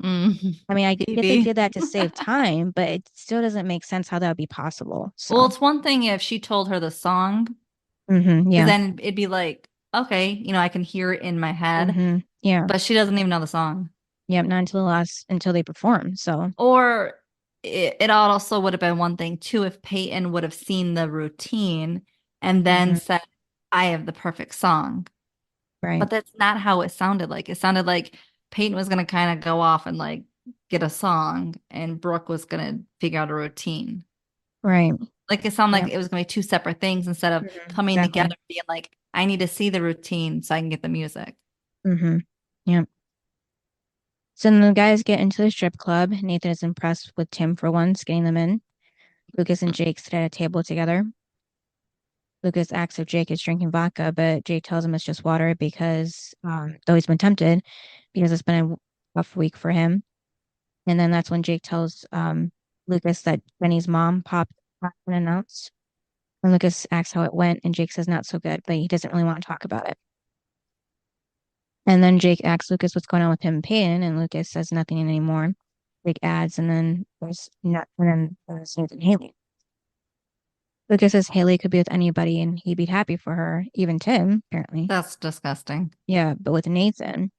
Mm, I mean, I get they maybe. did that to save time, but it still doesn't make sense how that would be possible. Well, So, it's one thing if she told her the song, because yeah. then it'd be like, okay, I can hear it in my head, Yeah. but she doesn't even know the song. Yep, not until the last until they perform. So, Or it also would have been one thing too if Peyton would have seen the routine and then hmm said, "I have the perfect song." right. But that's not how it sounded like. It sounded like Peyton was going to kind of go off and like get a song, and Brooke was going to figure out a routine. Right. Like it sounded like Yep. it was going to be two separate things instead of coming together Exactly. and being like, "I need to see the routine so I can get the music." hmm Yep. So then the guys get into the strip club. Nathan is impressed with Tim for once, getting them in. Lucas and Jake sit at a table together. Lucas asks if Jake is drinking vodka, but Jake tells him it's just water because, though he's been tempted, because it's been a rough week for him. And then that's when Jake tells Lucas that Jenny's mom popped up and announced. And Lucas asks how it went, and Jake says not so good, but he doesn't really want to talk about it. And then Jake asks Lucas what's going on with him and Peyton, and Lucas says nothing anymore. Jake adds, and then there's Nathan Haley. Lucas says Haley could be with anybody and he'd be happy for her, even Tim, apparently. That's disgusting. Yeah, but with Nathan.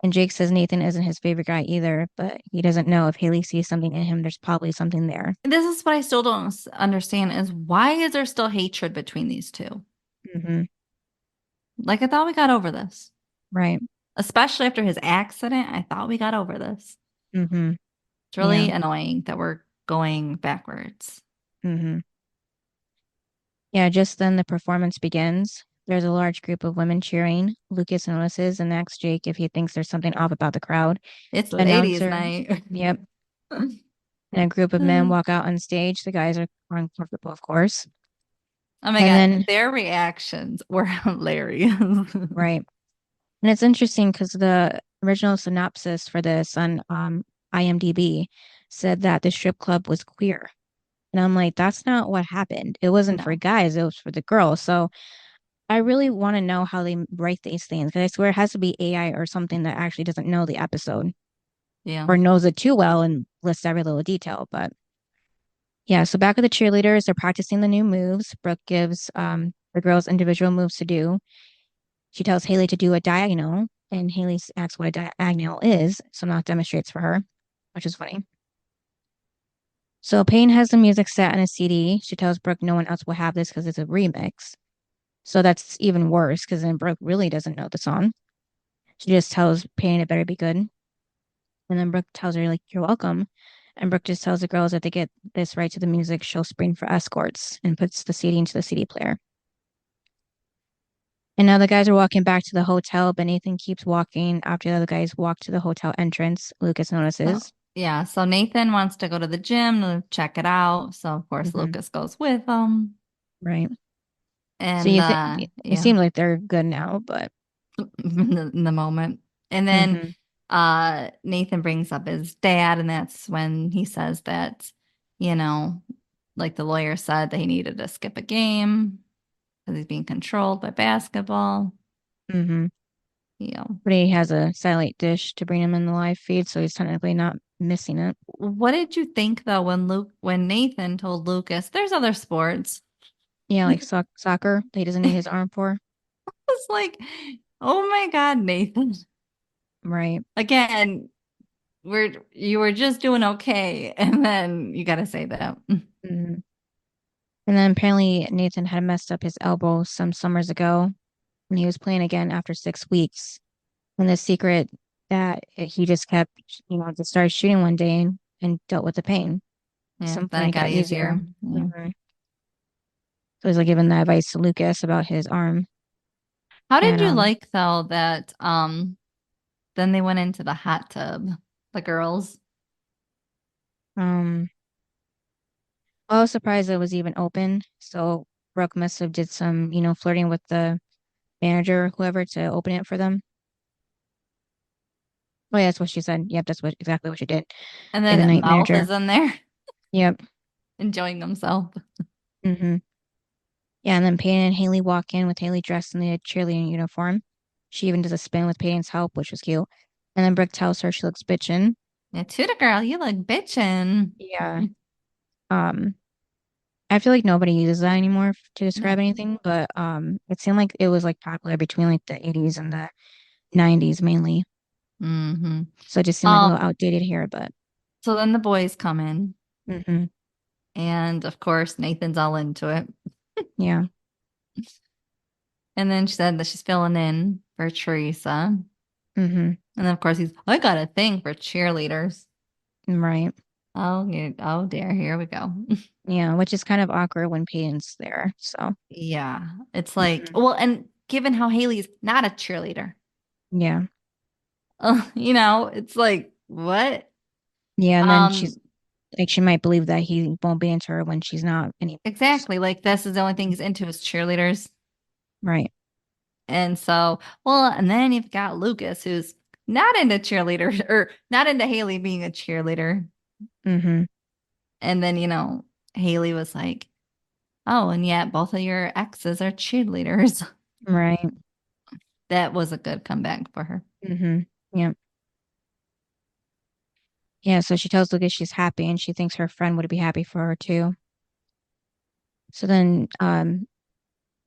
And Jake says Nathan isn't his favorite guy either, but he doesn't know if Haley sees something in him, there's probably something there. This is what I still don't understand is why is there still hatred between these two? hmm Like I thought we got over this. Right. Especially after his accident, I thought we got over this. hmm It's Yeah. really annoying that we're going backwards. hmm Yeah, just then the performance begins. There's a large group of women cheering. Lucas notices and asks Jake if he thinks there's something off about the crowd. It's The ladies' announcer, night. yep, and a group of men walk out on stage. The guys are uncomfortable, of course. Oh my And God, then, their reactions were hilarious. right. And it's interesting because the original synopsis for this on IMDb said that the strip club was queer. And I'm like, that's not what happened. It wasn't for No. guys, it was for the girls. So I really want to know how they write these things because I swear it has to be AI or something that actually doesn't know the episode Yeah. or knows it too well and lists every little detail. But yeah, so back with the cheerleaders, they're practicing the new moves. Brooke gives the girls individual moves to do. She tells Haley to do a diagonal, and Haley asks what a diagonal is, so now demonstrates for her, which is funny. So Payne has the music set on a CD. She tells Brooke no one else will have this because it's a remix. So that's even worse because then Brooke really doesn't know the song. She just tells Payne it better be good. And then Brooke tells her, like, you're welcome. And Brooke just tells the girls that they get this right to the music, she'll spring for escorts and puts the CD into the CD player. And now the guys are walking back to the hotel, but Nathan keeps walking after the other guys walk to the hotel entrance. Lucas So, notices. yeah. So Nathan wants to go to the gym to check it out. So, of course, hmm Lucas goes with him. Right. So And you think it yeah, seems like they're good now, but in the moment. And then hmm Nathan brings up his dad, and that's when he says that, you know, like the lawyer said that he needed to skip a game. because he's being controlled by basketball. Mm-hmm. You know, But he has a satellite dish to bring him in the live feed, so he's technically not missing it. what did you think though when Nathan told Lucas there's other sports? Yeah, like soccer, that he doesn't need his arm for. It's like, oh my God, Nathan. Right. Again, you were just doing okay, and then you got to say that. Mm-hmm. And then apparently Nathan had messed up his elbow some summers ago when he was playing again after 6 weeks. And the secret that he just kept, just started shooting one day and dealt with the pain. At Yeah, some then point it it got got easier. easier. Yeah. Hmm. So he's like giving that advice to Lucas about his arm. How did And you like though that then they went into the hot tub, the girls? um I was surprised it was even open. So Brooke must have did some, flirting with the manager or whoever to open it for them. Oh yeah, that's what she said. Yep, that's exactly what she did. And Yeah, the then night Mouth manager. is in there Yep. enjoying himself. Hmm. Yeah, and then Peyton and Haley walk in with Haley dressed in the cheerleading uniform. She even does a spin with Peyton's help, which was cute. And then Brooke tells her she looks bitchin'. Yeah, Tuda girl, you look bitchin'. Yeah. Um, I feel like nobody uses that anymore to No. describe anything, but it seemed like it was like popular between like the 80s and the 90s mainly. Mm-hmm. So it just seemed like a little outdated here, but So then the boys come in, hmm and of course Nathan's all into it. yeah. And then she said that she's filling in for Theresa. hmm And then of course I got a thing for cheerleaders. Right. Oh dear, here we go. Yeah, which is kind of awkward when Peyton's there. So Yeah. It's like, mhm. well, and given how Haley's not a cheerleader, Yeah. it's like, what? Yeah, and then she's Um, like she might believe that he won't be into her when she's not anymore. So, exactly. Like this is the only thing he's into is cheerleaders. right. And so, well, and then you've got Lucas, who's not into cheerleader or not into Haley being a cheerleader. Hmm. And then, Haley was like, oh, and yet both of your exes are cheerleaders. Right. That was a good comeback for her. Hmm. Yeah. Yeah, so she tells Lucas she's happy and she thinks her friend would be happy for her too. So then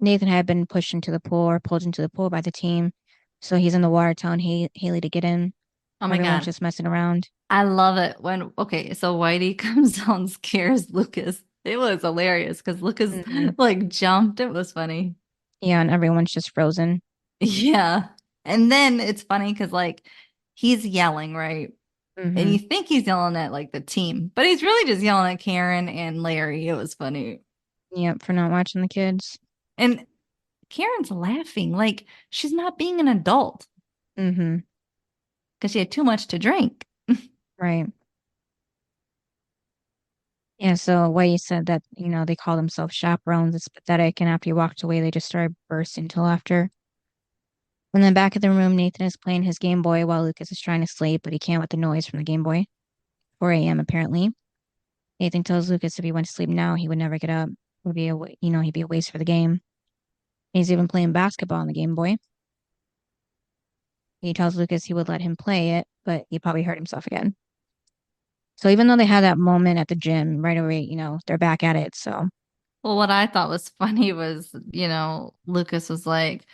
Nathan had been pushed into the pool or pulled into the pool by the team. So he's in the water telling Haley to get in. Oh my Everyone's God. just messing around. I love it when, okay, so Whitey comes down, scares Lucas. It was hilarious because Lucas Hmm. like jumped. It was funny. Yeah, and everyone's just frozen. Yeah. And then it's funny because like he's yelling, right? And Hmm. you think he's yelling at like the team, but he's really just yelling at Karen and Larry. It was funny. Yep, for not watching the kids. And Karen's laughing like she's not being an adult Hmm. because she had too much to drink. Right. Yeah, so Whitey said that, they call themselves chaperones. It's pathetic. And after he walked away, they just started bursting into laughter. And then back at the room, Nathan is playing his Game Boy while Lucas is trying to sleep, but he can't with the noise from the Game Boy. 4 a.m. apparently. Nathan tells Lucas if he went to sleep now, he would never get up. It would be he'd be a waste for the game. He's even playing basketball on the Game Boy. He tells Lucas he would let him play it, but he probably hurt himself again. So even though they had that moment at the gym right away, they're back at it. So, Well, what I thought was funny was, Lucas was like,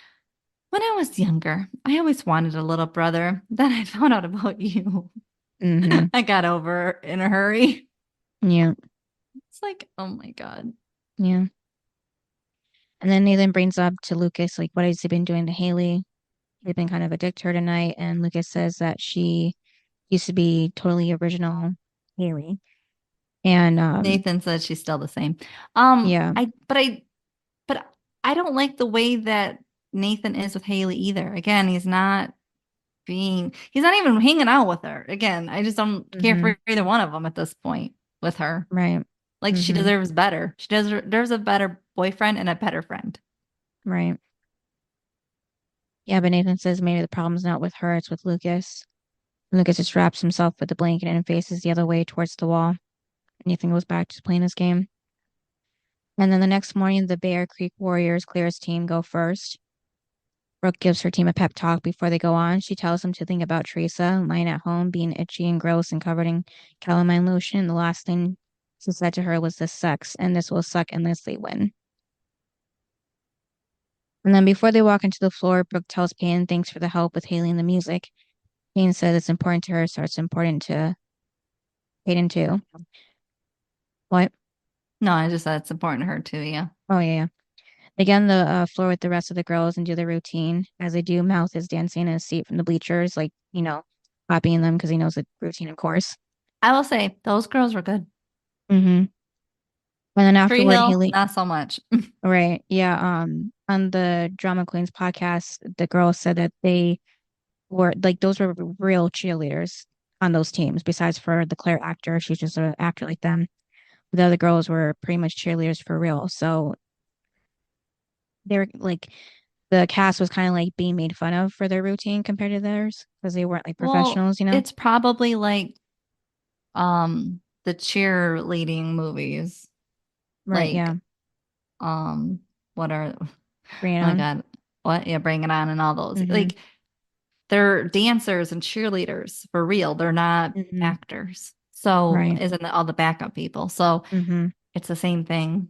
when I was younger, I always wanted a little brother. Then I found out about you. hmm I got over in a hurry. yeah, It's like, oh my God. yeah. And then Nathan brings up to Lucas, like, what has he been doing to Haley? He's been kind of a dick to her tonight. And Lucas says that she used to be totally original Haley. And Nathan says she's still the same. yeah, But I don't like the way that Nathan is with Haley either. Again, he's not even hanging out with her. Again, I just don't care hmm for either one of them at this point with her. right, Like she hmm deserves better. She deserves a better boyfriend and a better friend. right. Yeah, but Nathan says maybe the problem's not with her, it's with Lucas. Lucas just wraps himself with the blanket and faces the other way towards the wall. Nathan goes back to playing his game. And then the next morning, the Bear Creek Warriors, Claire's team, go first. Brooke gives her team a pep talk before they go on. She tells them to think about Theresa lying at home, being itchy and gross and covered in calamine lotion. The last thing she said to her was, "This sucks, and this will suck unless they win." And then before they walk into the floor, Brooke tells Payne thanks for the help with Haley and the music. Payne says it's important to her, so it's important to Payton too. What? No, I just said it's important to her too. Yeah. Oh, yeah, yeah. They get on the floor with the rest of the girls and do their routine. As they do, Mouth is dancing in a seat from the bleachers, like, copying them because he knows the routine, of course. I will say those girls were good. Mm-hmm. And then Tree afterward, Hill, Haley, not so much. right, yeah, on the Drama Queens podcast, the girls said that they were like those were real cheerleaders on those teams. Besides for the Claire actor, she's just an actor like them. The other girls were pretty much cheerleaders for real. So they were like the cast was kind of like being made fun of for their routine compared to theirs because they weren't like Well, professionals, you know? it's probably like the cheerleading movies. Right, Like yeah. what are oh Bring it my on. God. What? Yeah, Bring It On and all those. Mm-hmm. Like they're dancers and cheerleaders for real. They're not Mm-hmm. actors. So Right. isn't all the backup people. So Mm-hmm. it's the same thing.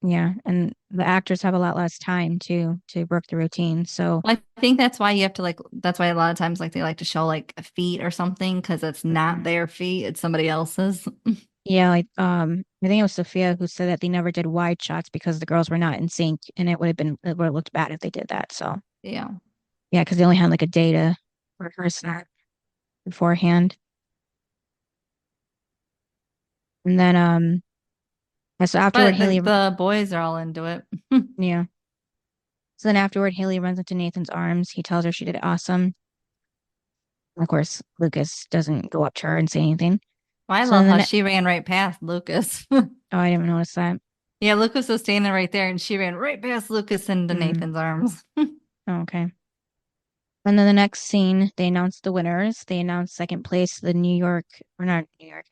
Yeah. And the actors have a lot less time to work the routine. So Well, I think that's why you have to like that's why a lot of times like they like to show like a feet or something because it's not mhm. their feet, it's somebody else's. Yeah, like I think it was Sophia who said that they never did wide shots because the girls were not in sync and it would have looked bad if they did that. So Yeah. yeah, because they only had like a day to rehearse that beforehand. And then yeah, so afterward But Haley the boys are all into it. yeah. So then afterward Haley runs into Nathan's arms. He tells her she did awesome. Of course, Lucas doesn't go up to her and say anything. I So love then how she ran right past Lucas. oh, I didn't even notice that. Yeah, Lucas was standing right there and she ran right past Lucas into Mm, Nathan's arms. oh, okay. And then the next scene, they announce the winners. They announce second place, the New York, or not New York,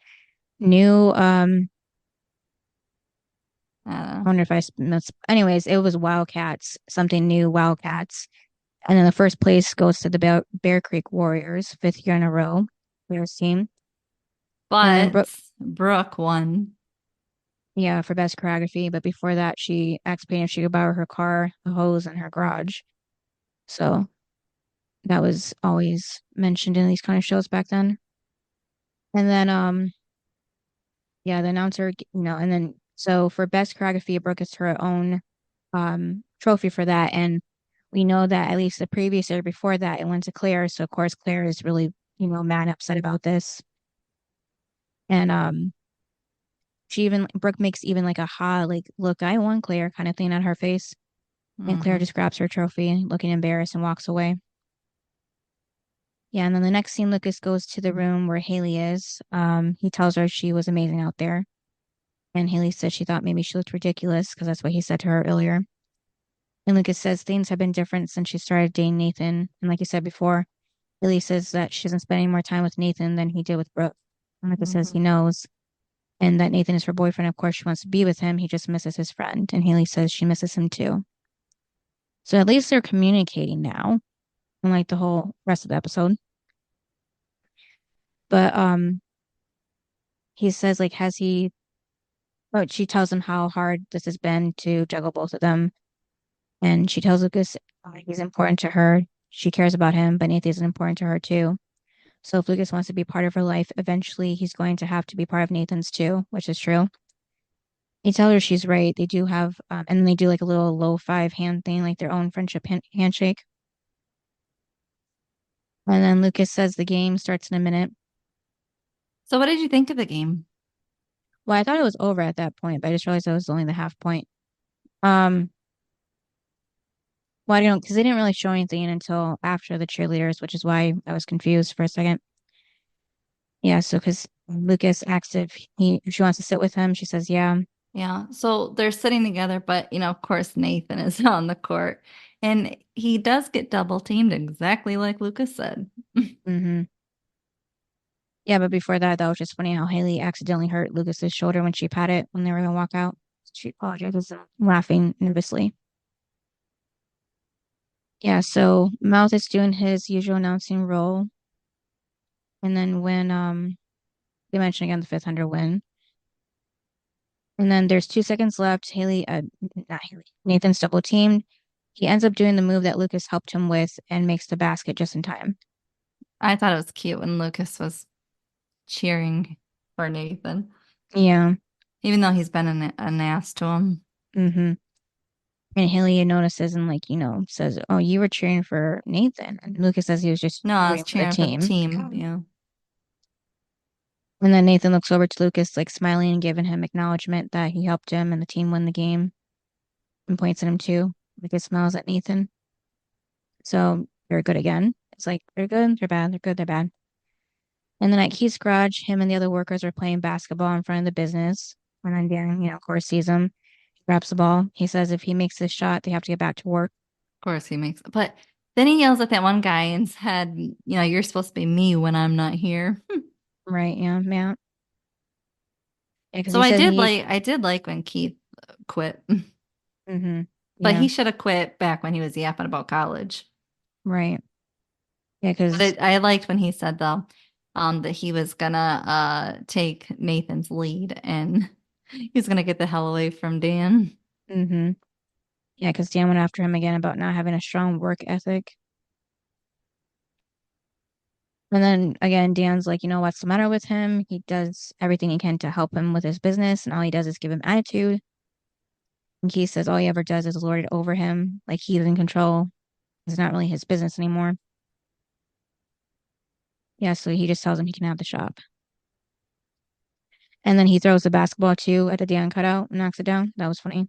new, I Uh, wonder if anyways, it was Wildcats, something new, Wildcats. And then the first place goes to the Bear Creek Warriors, fifth year in a row, Bears team. And then but Brooke won. yeah, for best choreography. But before that, she asked Payne if she could borrow her car, a hose, and her garage. So that was always mentioned in these kind of shows back then. And then, yeah, the announcer, and then so for best choreography, Brooke gets her own trophy for that. And we know that at least the previous year before that, it went to Claire. So of course Claire is really, mad and upset about this. And Brooke makes even like a like, look, I won, Claire kind of thing on her face. And Claire Hmm. just grabs her trophy, looking embarrassed, and walks away. Yeah, and then the next scene, Lucas goes to the room where Haley is. He tells her she was amazing out there. And Haley says she thought maybe she looked ridiculous because that's what he said to her earlier. And Lucas says things have been different since she started dating Nathan. And like you said before, Haley says that she doesn't spend any more time with Nathan than he did with Brooke. And Lucas says he Hmm. knows. And that Nathan is her boyfriend. Of course, she wants to be with him. He just misses his friend. And Haley says she misses him too. So at least they're communicating now, unlike the whole rest of the episode. But he says like has he but she tells him how hard this has been to juggle both of them. And she tells Lucas he's important to her. She cares about him, but Nathan is important to her too. So if Lucas wants to be part of her life, eventually he's going to have to be part of Nathan's too, which is true. He tells her she's right. They do have, and then they do like a little low five hand thing, like their own friendship handshake. And then Lucas says the game starts in a minute. So what did you think of the game? Well, I thought it was over at that point, but I just realized it was only the half point. Um, well, I don't, because they didn't really show anything until after the cheerleaders, which is why I was confused for a second. Yeah, so because Lucas asks if she wants to sit with him, she says yeah. Yeah. So they're sitting together, but of course, Nathan is on the court and he does get double teamed exactly like Lucas said. Mm-hmm. Yeah, but before that, that was just funny how Haley accidentally hurt Lucas's shoulder when she patted it when they were gonna walk out. She apologizes, laughing nervously. Yeah, so Mouth is doing his usual announcing role. And then when they mention again the 500 win. And then there's 2 seconds left. Not Haley, Nathan's double teamed. He ends up doing the move that Lucas helped him with and makes the basket just in time. I thought it was cute when Lucas was cheering for Nathan, Yeah. even though he's been an ass to him. Mm-hmm. And Haley notices and says, "Oh, you were cheering for Nathan." And Lucas says he was just No, I was rooting for the cheering for the team. team. Yeah. And then Nathan looks over to Lucas, like smiling and giving him acknowledgement that he helped him and the team win the game, and points at him too. Lucas smiles at Nathan. So they're good again. It's like they're good, they're bad, they're good, they're bad. And then at Keith's garage, him and the other workers are playing basketball in front of the business. And then Darren, of course, sees him, grabs the ball. He says if he makes this shot, they have to get back to work. Of course he makes, but then he yells at that one guy and said, you're supposed to be me when I'm not here. Right, yeah, Matt. Yeah, because So he says I did like when Keith quit, mm-hmm. but Yeah, he should have quit back when he was yapping about college. right. Yeah, because But I liked when he said though, that he was gonna take Nathan's lead and he's gonna get the hell away from Dan. mm-hmm. Yeah, because Dan went after him again about not having a strong work ethic. And then again, Dan's like, what's the matter with him? He does everything he can to help him with his business, and all he does is give him attitude. And Keith says all he ever does is lord it over him, like he's in control. It's not really his business anymore. Yeah, so he just tells him he can have the shop. And then he throws the basketball too at the Dan cutout and knocks it down. That was funny.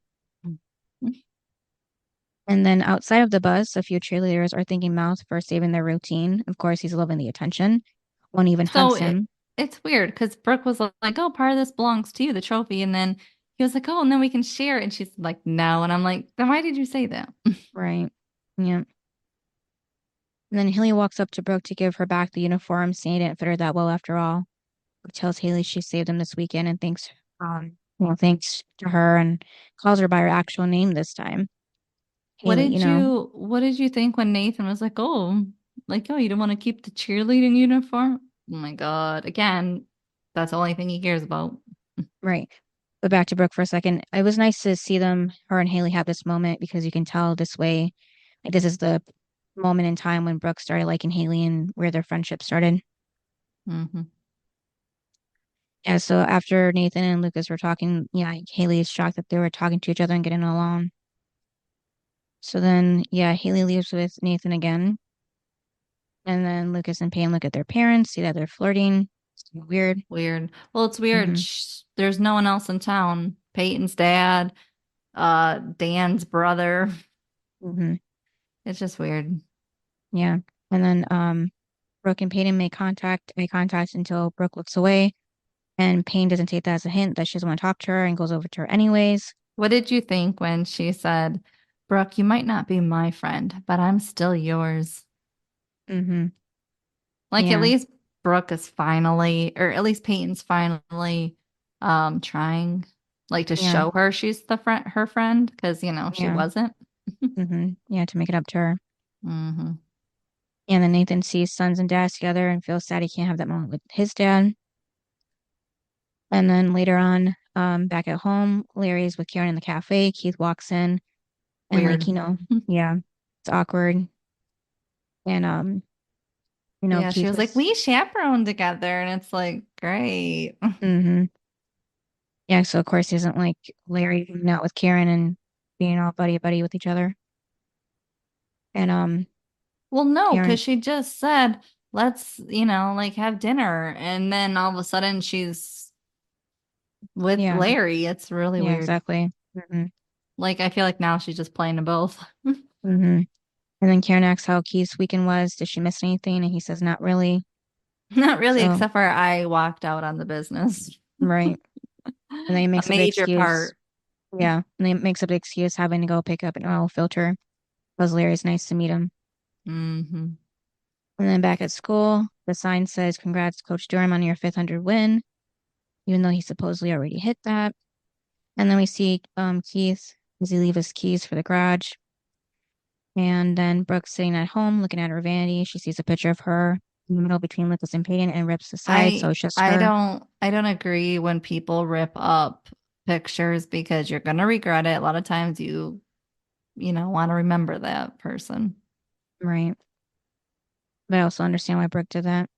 And then outside of the bus, a few cheerleaders are thanking Mouth for saving their routine. Of course, he's loving the attention. One even So hugs him. it's weird because Brooke was like, "Oh, part of this belongs to you, the trophy," and then he was like, "Oh, and then we can share it," and she's like, "No," and I'm like, "Then why did you say that?" Right. Yeah. And then Haley walks up to Brooke to give her back the uniform, saying it didn't fit her that well after all. Brooke tells Haley she saved him this weekend and thanks to her and calls her by her actual name this time. Haley, What did you think when Nathan was like, oh, you don't want to keep the cheerleading uniform? Oh my God. Again, that's the only thing he cares about. right. But back to Brooke for a second. It was nice to see her and Haley have this moment because you can tell this way, like this is the moment in time when Brooke started liking Haley and where their friendship started. Hmm. Yeah, so after Nathan and Lucas were talking, yeah, Haley is shocked that they were talking to each other and getting along. So then, yeah, Haley leaves with Nathan again. And then Lucas and Payne look at their parents, see that they're flirting. It's weird. Weird. Well, it's weird. Hmm. There's no one else in town. Peyton's dad, Dan's brother. Hmm. It's just weird. Yeah. And then Brooke and Peyton make contact until Brooke looks away. And Payne doesn't take that as a hint that she doesn't want to talk to her and goes over to her anyways. What did you think when she said, Brooke, you might not be my friend, but I'm still yours? Hmm. Like at Yeah. least Brooke is finally, or at least Peyton's finally trying like to Yeah. show her she's her friend because she Yeah. wasn't. Yeah, to make it up to her. Hmm. And then Nathan sees sons and dads together and feels sad he can't have that moment with his dad. And then later on, back at home, Larry's with Karen in the cafe. Keith walks in and Weird. yeah, it's awkward. And Yeah, she Keith was like, was we chaperone together, and it's like, great. hmm yeah, so of course he doesn't like Larry hanging out with Karen and being all buddy buddy with each other. And Well, no, Karen, because she just said, let's, like have dinner, and then all of a sudden she's with yeah, Larry. It's really yeah, weird. exactly. Like I feel like now she's just playing them both. Hmm. And then Karen asks how Keith's weekend was. Did she miss anything? And he says not really. Not really, So except for I walked out on the business. right. And then he A makes up the major excuse. part. Yeah. And then he makes up the excuse having to go pick up an oil filter. Because Larry's nice to meet him. Hmm. And then back at school, the sign says, "Congrats, Coach Durham, on your 500 win," even though he supposedly already hit that. And then we see Keith as he leaves his keys for the garage. And then Brooke's sitting at home looking at her vanity. She sees a picture of her in the middle between Lucas and Peyton and rips aside. So it's just I her. don't agree when people rip up pictures because you're gonna regret it. A lot of times you know, want to remember that person. Right. But I also understand why Brooke did that.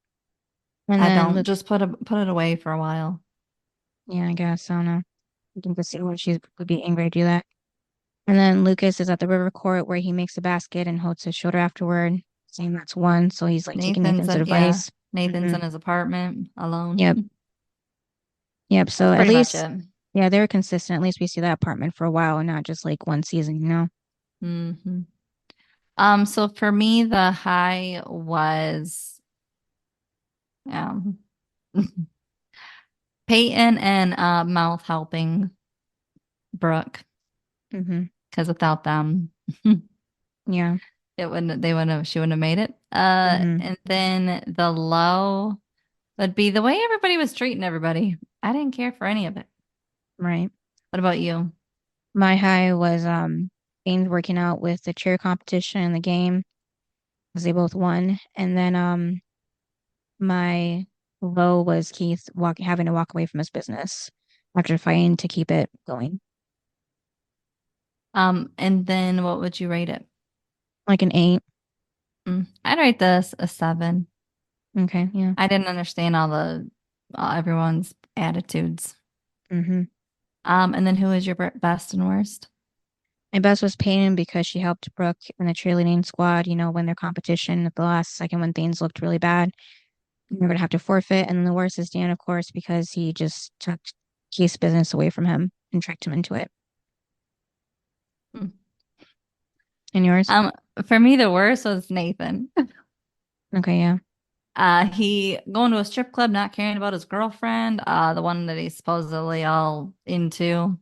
And I then don't just put it away for a while. yeah, I guess. I don't know. You can just see why she would be angry to do that. And then Lucas is at the river court where he makes a basket and holds his shoulder afterward, saying that's one. So he's like taking Nathan's advice. Nathan's in his apartment alone. Yep. Yep. So That's at pretty much least, it. yeah, they were consistent. At least we see that apartment for a while and not just like one season, you know? hmm So for me, the high was um Peyton and Mouth helping Brooke Mm-hmm. because without them, Yeah. she wouldn't have made it. Mm-hmm. And then the low would be the way everybody was treating everybody. I didn't care for any of it. Right. What about you? My high was Ames working out with the cheer competition in the game because they both won. And then my low was Keith having to walk away from his business after fighting to keep it going. And then what would you rate it? Like an 8. I'd rate this a 7. Okay, yeah. I didn't understand all the everyone's attitudes. Mm-hmm. And then who is your best and worst? My best was Peyton because she helped Brooke and the cheerleading squad, win their competition at the last second when things looked really bad. They're gonna have to forfeit. And then the worst is Dan, of course, because he just took Keith's business away from him and tricked him into it. Hmm. And yours? For me, the worst was Nathan. Okay, yeah. He going to a strip club, not caring about his girlfriend, the one that he's supposedly all into.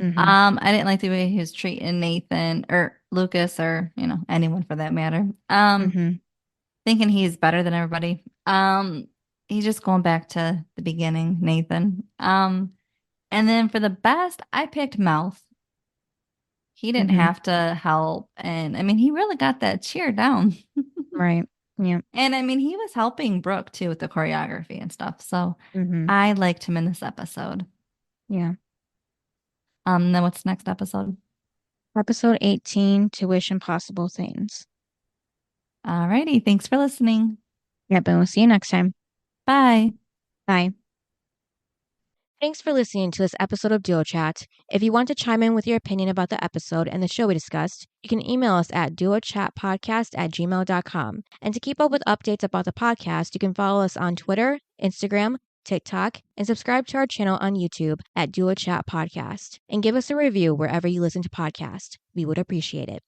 Mm-hmm. I didn't like the way he was treating Nathan or Lucas or, you know, anyone for that matter. Mm-hmm. Thinking he's better than everybody. He's just going back to the beginning, Nathan. And then for the best, I picked Mouth. He didn't Mm-hmm. have to help, and I mean, he really got that cheer down. Right. Yeah. And I mean, he was helping Brooke too with the choreography and stuff. So Mm-hmm. I liked him in this episode. Yeah. Then what's the next episode? Episode 18, To Wish Impossible Things. Alrighty, thanks for listening. Yep, and we'll see you next time. Bye. Bye. Thanks for listening to this episode of Duo Chat. If you want to chime in with your opinion about the episode and the show we discussed, you can email us at duochatpodcast@gmail.com. And to keep up with updates about the podcast, you can follow us on Twitter, Instagram, TikTok, and subscribe to our channel on YouTube at Duo Chat Podcast. And give us a review wherever you listen to podcasts. We would appreciate it.